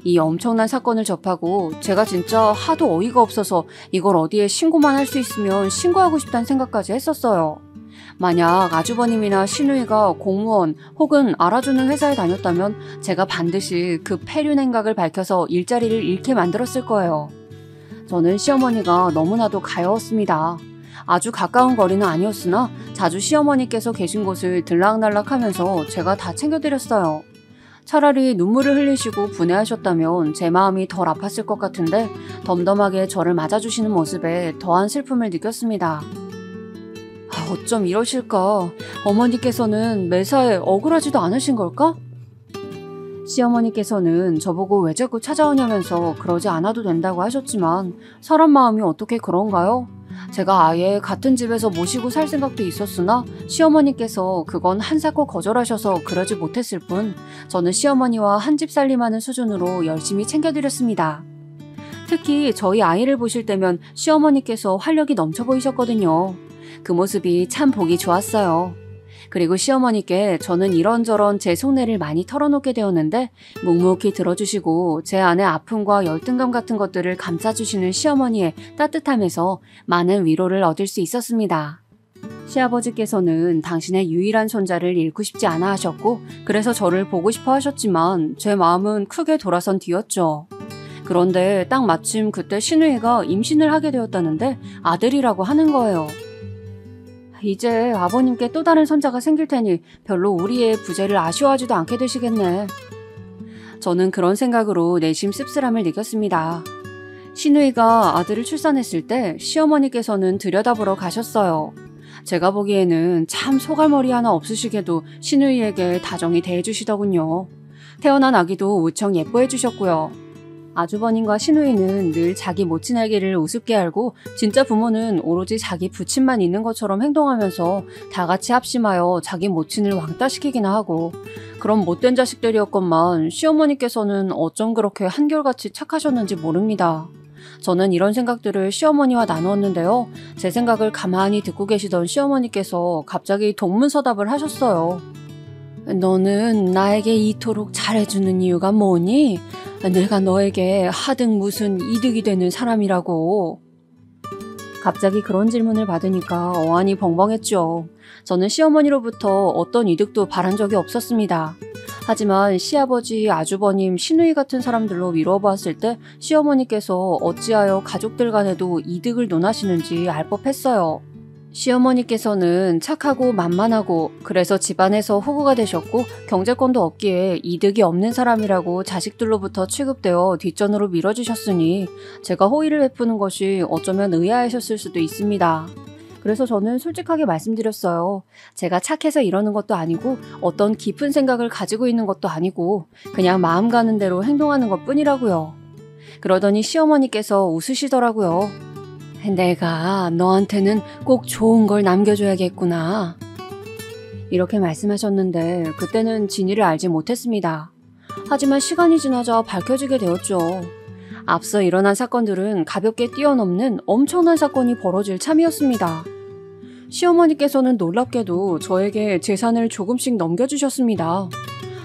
이 엄청난 사건을 접하고 제가 진짜 하도 어이가 없어서 이걸 어디에 신고만 할 수 있으면 신고하고 싶다는 생각까지 했었어요. 만약 아주버님이나 시누이가 공무원 혹은 알아주는 회사에 다녔다면 제가 반드시 그 폐륜 행각을 밝혀서 일자리를 잃게 만들었을 거예요. 저는 시어머니가 너무나도 가여웠습니다. 아주 가까운 거리는 아니었으나 자주 시어머니께서 계신 곳을 들락날락하면서 제가 다 챙겨드렸어요. 차라리 눈물을 흘리시고 분해하셨다면 제 마음이 덜 아팠을 것 같은데 덤덤하게 저를 맞아주시는 모습에 더한 슬픔을 느꼈습니다. 어쩜 이러실까? 어머니께서는 매사에 억울하지도 않으신 걸까? 시어머니께서는 저보고 왜 자꾸 찾아오냐면서 그러지 않아도 된다고 하셨지만 사람 마음이 어떻게 그런가요? 제가 아예 같은 집에서 모시고 살 생각도 있었으나 시어머니께서 그건 한사코 거절하셔서 그러지 못했을 뿐 저는 시어머니와 한 집 살림하는 수준으로 열심히 챙겨드렸습니다. 특히 저희 아이를 보실 때면 시어머니께서 활력이 넘쳐 보이셨거든요. 그 모습이 참 보기 좋았어요. 그리고 시어머니께 저는 이런저런 제 속내를 많이 털어놓게 되었는데 묵묵히 들어주시고 제 안의 아픔과 열등감 같은 것들을 감싸주시는 시어머니의 따뜻함에서 많은 위로를 얻을 수 있었습니다. 시아버지께서는 당신의 유일한 손자를 잃고 싶지 않아 하셨고 그래서 저를 보고 싶어 하셨지만 제 마음은 크게 돌아선 뒤였죠. 그런데 딱 마침 그때 시누이가 임신을 하게 되었다는데 아들이라고 하는 거예요. 이제 아버님께 또 다른 손자가 생길 테니 별로 우리의 부재를 아쉬워하지도 않게 되시겠네. 저는 그런 생각으로 내심 씁쓸함을 느꼈습니다. 시누이가 아들을 출산했을 때 시어머니께서는 들여다보러 가셨어요. 제가 보기에는 참 소갈머리 하나 없으시게도 시누이에게 다정히 대해주시더군요. 태어난 아기도 무척 예뻐해 주셨고요. 아주버님과 시누이는 늘 자기 모친 알기를 우습게 알고 진짜 부모는 오로지 자기 부친만 있는 것처럼 행동하면서 다 같이 합심하여 자기 모친을 왕따시키기나 하고 그런 못된 자식들이었건만 시어머니께서는 어쩜 그렇게 한결같이 착하셨는지 모릅니다. 저는 이런 생각들을 시어머니와 나누었는데요. 제 생각을 가만히 듣고 계시던 시어머니께서 갑자기 동문서답을 하셨어요. 너는 나에게 이토록 잘해주는 이유가 뭐니? 내가 너에게 하등 무슨 이득이 되는 사람이라고. 갑자기 그런 질문을 받으니까 어안이 벙벙했죠. 저는 시어머니로부터 어떤 이득도 바란 적이 없었습니다. 하지만 시아버지, 아주버님, 시누이 같은 사람들로 미루어 보았을 때 시어머니께서 어찌하여 가족들 간에도 이득을 논하시는지 알 법했어요. 시어머니께서는 착하고 만만하고 그래서 집안에서 호구가 되셨고 경제권도 없기에 이득이 없는 사람이라고 자식들로부터 취급되어 뒷전으로 밀어주셨으니 제가 호의를 베푸는 것이 어쩌면 의아하셨을 수도 있습니다. 그래서 저는 솔직하게 말씀드렸어요. 제가 착해서 이러는 것도 아니고 어떤 깊은 생각을 가지고 있는 것도 아니고 그냥 마음 가는 대로 행동하는 것 뿐이라고요. 그러더니 시어머니께서 웃으시더라고요. 내가 너한테는 꼭 좋은 걸 남겨줘야겠구나. 이렇게 말씀하셨는데 그때는 진위를 알지 못했습니다. 하지만 시간이 지나자 밝혀지게 되었죠. 앞서 일어난 사건들은 가볍게 뛰어넘는 엄청난 사건이 벌어질 참이었습니다. 시어머니께서는 놀랍게도 저에게 재산을 조금씩 넘겨주셨습니다.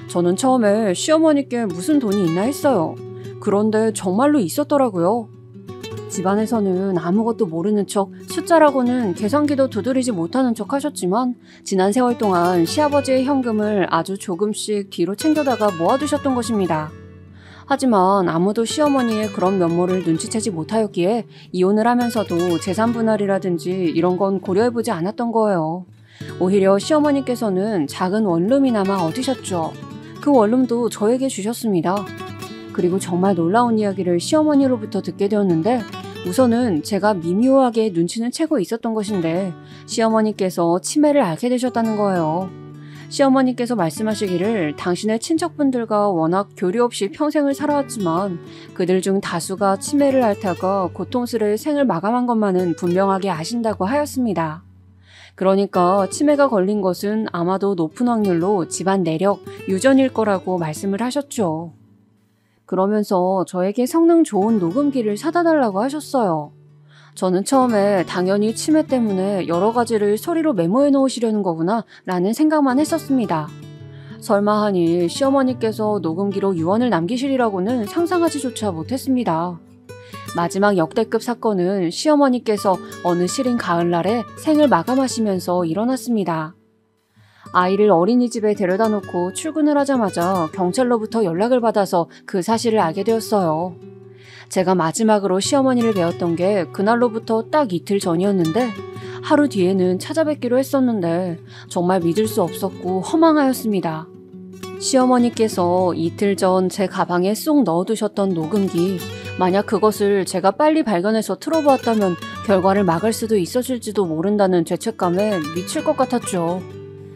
저는 처음에 시어머니께 무슨 돈이 있나 했어요. 그런데 정말로 있었더라고요. 집안에서는 아무것도 모르는 척 숫자라고는 계산기도 두드리지 못하는 척 하셨지만 지난 세월 동안 시아버지의 현금을 아주 조금씩 뒤로 챙겨다가 모아두셨던 것입니다. 하지만 아무도 시어머니의 그런 면모를 눈치채지 못하였기에 이혼을 하면서도 재산 분할이라든지 이런 건 고려해보지 않았던 거예요. 오히려 시어머니께서는 작은 원룸이나마 얻으셨죠. 그 원룸도 저에게 주셨습니다. 그리고 정말 놀라운 이야기를 시어머니로부터 듣게 되었는데 우선은 제가 미묘하게 눈치는 채고 있었던 것인데 시어머니께서 치매를 앓게 되셨다는 거예요. 시어머니께서 말씀하시기를 당신의 친척분들과 워낙 교류 없이 평생을 살아왔지만 그들 중 다수가 치매를 앓다가 고통스레 생을 마감한 것만은 분명하게 아신다고 하였습니다. 그러니까 치매가 걸린 것은 아마도 높은 확률로 집안 내력, 유전일 거라고 말씀을 하셨죠. 그러면서 저에게 성능 좋은 녹음기를 사다 달라고 하셨어요. 저는 처음에 당연히 치매 때문에 여러 가지를 소리로 메모해 놓으시려는 거구나 라는 생각만 했었습니다. 설마 하니 시어머니께서 녹음기로 유언을 남기시리라고는 상상하지조차 못했습니다. 마지막 역대급 사건은 시어머니께서 어느 시린 가을날에 생을 마감하시면서 일어났습니다. 아이를 어린이집에 데려다 놓고 출근을 하자마자 경찰로부터 연락을 받아서 그 사실을 알게 되었어요. 제가 마지막으로 시어머니를 뵈었던 게 그날로부터 딱 이틀 전이었는데 하루 뒤에는 찾아뵙기로 했었는데 정말 믿을 수 없었고 허망하였습니다. 시어머니께서 이틀 전 제 가방에 쏙 넣어두셨던 녹음기, 만약 그것을 제가 빨리 발견해서 틀어보았다면 결과를 막을 수도 있었을지도 모른다는 죄책감에 미칠 것 같았죠.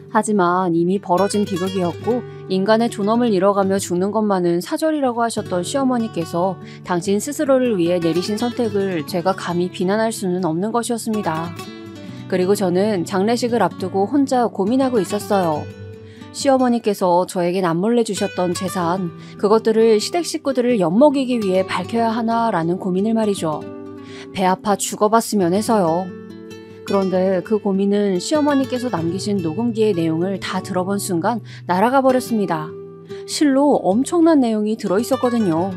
하지만 이미 벌어진 비극이었고 인간의 존엄을 잃어가며 죽는 것만은 사절이라고 하셨던 시어머니께서 당신 스스로를 위해 내리신 선택을 제가 감히 비난할 수는 없는 것이었습니다. 그리고 저는 장례식을 앞두고 혼자 고민하고 있었어요. 시어머니께서 저에게 남몰래 주셨던 재산, 그것들을 시댁 식구들을 엿먹이기 위해 밝혀야 하나라는 고민을 말이죠. 배 아파 죽어봤으면 해서요. 그런데 그 고민은 시어머니께서 남기신 녹음기의 내용을 다 들어본 순간 날아가 버렸습니다. 실로 엄청난 내용이 들어있었거든요.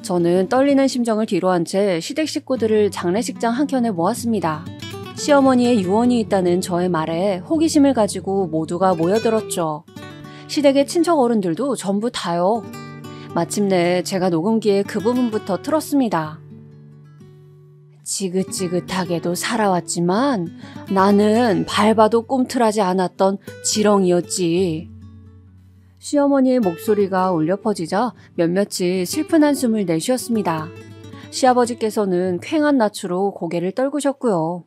저는 떨리는 심정을 뒤로한 채 시댁 식구들을 장례식장 한켠에 모았습니다. 시어머니의 유언이 있다는 저의 말에 호기심을 가지고 모두가 모여들었죠. 시댁의 친척 어른들도 전부 다요. 마침내 제가 녹음기에 그 부분부터 틀었습니다. 지긋지긋하게도 살아왔지만 나는 밟아도 꿈틀하지 않았던 지렁이였지. 시어머니의 목소리가 울려 퍼지자 몇몇이 슬픈 한숨을 내쉬었습니다. 시아버지께서는 퀭한 낯으로 고개를 떨구셨고요.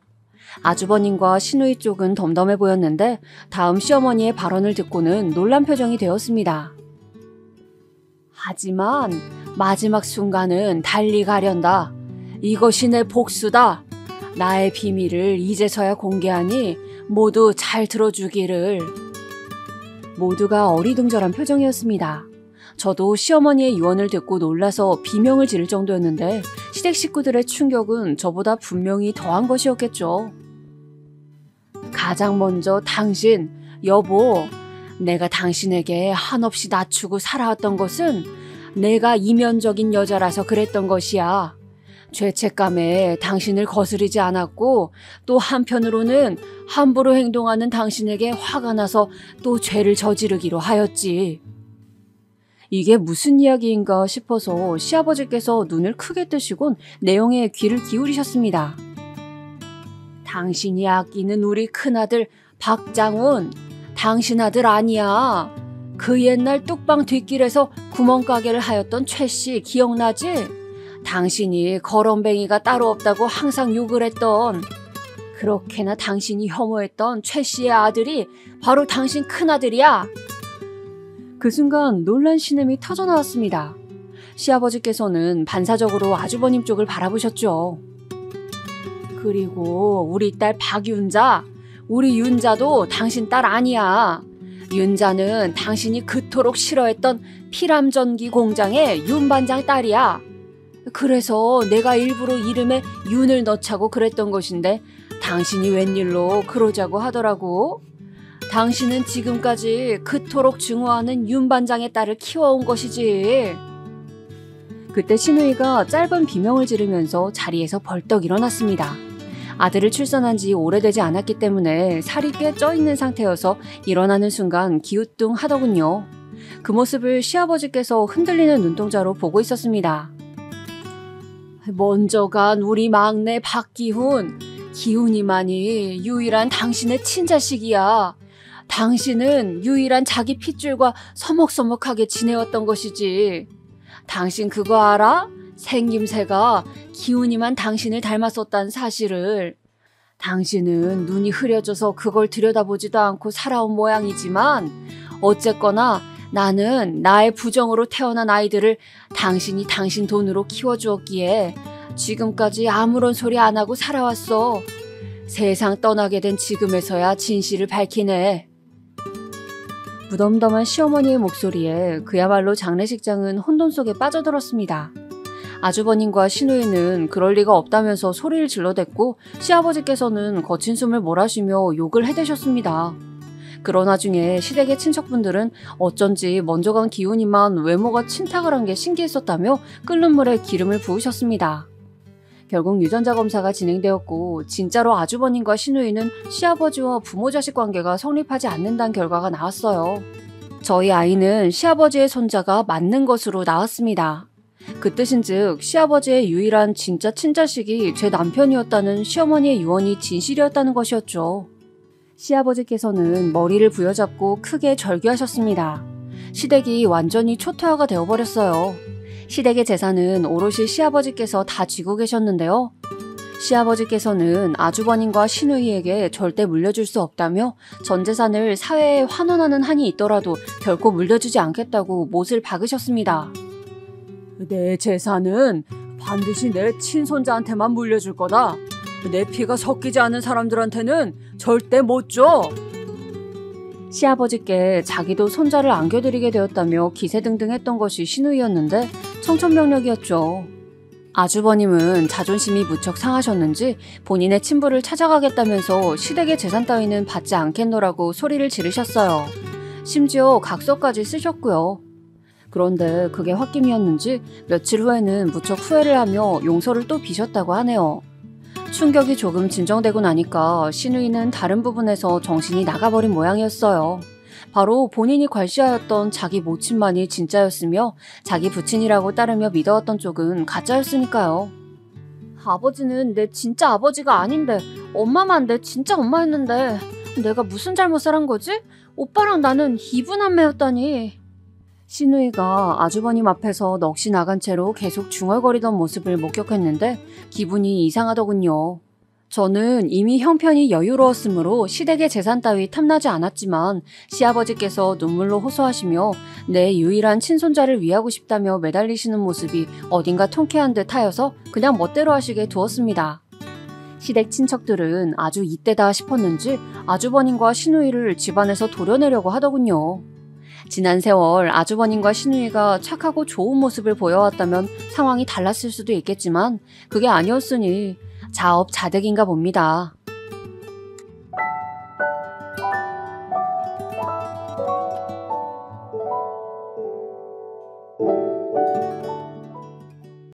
아주버님과 시누이 쪽은 덤덤해 보였는데 다음 시어머니의 발언을 듣고는 놀란 표정이 되었습니다. 하지만 마지막 순간은 달리 가련다. 이것이 내 복수다. 나의 비밀을 이제서야 공개하니 모두 잘 들어주기를. 모두가 어리둥절한 표정이었습니다. 저도 시어머니의 유언을 듣고 놀라서 비명을 지를 정도였는데 시댁 식구들의 충격은 저보다 분명히 더한 것이었겠죠. 가장 먼저 당신, 여보, 내가 당신에게 한없이 낮추고 살아왔던 것은 내가 이면적인 여자라서 그랬던 것이야. 죄책감에 당신을 거스르지 않았고 또 한편으로는 함부로 행동하는 당신에게 화가 나서 또 죄를 저지르기로 하였지. 이게 무슨 이야기인가 싶어서 시아버지께서 눈을 크게 뜨시곤 내용에 귀를 기울이셨습니다. 당신이 아끼는 우리 큰아들 박장훈, 당신 아들 아니야. 그 옛날 뚝방 뒷길에서 구멍가게를 하였던 최씨 기억나지? 당신이 거렁뱅이가 따로 없다고 항상 욕을 했던, 그렇게나 당신이 혐오했던 최씨의 아들이 바로 당신 큰아들이야. 그 순간 놀란 신음이 터져나왔습니다. 시아버지께서는 반사적으로 아주버님 쪽을 바라보셨죠. 그리고 우리 딸 박윤자, 우리 윤자도 당신 딸 아니야. 윤자는 당신이 그토록 싫어했던 피람전기 공장의 윤 반장 딸이야. 그래서 내가 일부러 이름에 윤을 넣자고 그랬던 것인데 당신이 웬일로 그러자고 하더라고. 당신은 지금까지 그토록 증오하는 윤 반장의 딸을 키워온 것이지. 그때 시누이가 짧은 비명을 지르면서 자리에서 벌떡 일어났습니다. 아들을 출산한 지 오래되지 않았기 때문에 살이 꽤 쪄있는 상태여서 일어나는 순간 기우뚱하더군요. 그 모습을 시아버지께서 흔들리는 눈동자로 보고 있었습니다. 먼저 간 우리 막내 박기훈, 기훈이만이 유일한 당신의 친자식이야. 당신은 유일한 자기 핏줄과 서먹서먹하게 지내왔던 것이지. 당신 그거 알아? 생김새가 기훈이만 당신을 닮았었다는 사실을. 당신은 눈이 흐려져서 그걸 들여다보지도 않고 살아온 모양이지만 어쨌거나 나는 나의 부정으로 태어난 아이들을 당신이 당신 돈으로 키워주었기에 지금까지 아무런 소리 안 하고 살아왔어. 세상 떠나게 된 지금에서야 진실을 밝히네. 무덤덤한 시어머니의 목소리에 그야말로 장례식장은 혼돈 속에 빠져들었습니다. 아주버님과 시누이는 그럴 리가 없다면서 소리를 질러댔고 시아버지께서는 거친 숨을 몰아쉬며 욕을 해대셨습니다. 그러나 중에 시댁의 친척분들은 어쩐지 먼저 간 기훈이만 외모가 친탁을 한 게 신기했었다며 끓는 물에 기름을 부으셨습니다. 결국 유전자 검사가 진행되었고 진짜로 아주버님과 시누이는 시아버지와 부모 자식 관계가 성립하지 않는다는 결과가 나왔어요. 저희 아이는 시아버지의 손자가 맞는 것으로 나왔습니다. 그 뜻인즉 시아버지의 유일한 진짜 친자식이 제 남편이었다는 시어머니의 유언이 진실이었다는 것이었죠. 시아버지께서는 머리를 부여잡고 크게 절규하셨습니다. 시댁이 완전히 초토화가 되어버렸어요. 시댁의 재산은 오롯이 시아버지께서 다 쥐고 계셨는데요. 시아버지께서는 아주버님과 시누이에게 절대 물려줄 수 없다며 전 재산을 사회에 환원하는 한이 있더라도 결코 물려주지 않겠다고 못을 박으셨습니다. 내 재산은 반드시 내 친손자한테만 물려줄 거다. 내 피가 섞이지 않은 사람들한테는 절대 못 줘. 시아버지께 자기도 손자를 안겨드리게 되었다며 기세등등했던 것이 시누이였는데 청천벽력이었죠. 아주버님은 자존심이 무척 상하셨는지 본인의 친부를 찾아가겠다면서 시댁의 재산 따위는 받지 않겠노라고 소리를 지르셨어요. 심지어 각서까지 쓰셨고요. 그런데 그게 홧김이었는지 며칠 후에는 무척 후회를 하며 용서를 또 비셨다고 하네요. 충격이 조금 진정되고 나니까 시누이는 다른 부분에서 정신이 나가버린 모양이었어요. 바로 본인이 괄시하였던 자기 모친만이 진짜였으며 자기 부친이라고 따르며 믿어왔던 쪽은 가짜였으니까요. 아버지는 내 진짜 아버지가 아닌데 엄마만 내 진짜 엄마였는데 내가 무슨 잘못을 한 거지? 오빠랑 나는 이분한매였다니. 시누이가 아주버님 앞에서 넋이 나간 채로 계속 중얼거리던 모습을 목격했는데 기분이 이상하더군요. 저는 이미 형편이 여유로웠으므로 시댁의 재산 따위 탐나지 않았지만 시아버지께서 눈물로 호소하시며 내 유일한 친손자를 위하고 싶다며 매달리시는 모습이 어딘가 통쾌한 듯 하여서 그냥 멋대로 하시게 두었습니다. 시댁 친척들은 아주 이때다 싶었는지 아주버님과 시누이를 집안에서 도려내려고 하더군요. 지난 세월 아주버님과 시누이가 착하고 좋은 모습을 보여왔다면 상황이 달랐을 수도 있겠지만 그게 아니었으니 자업자득인가 봅니다.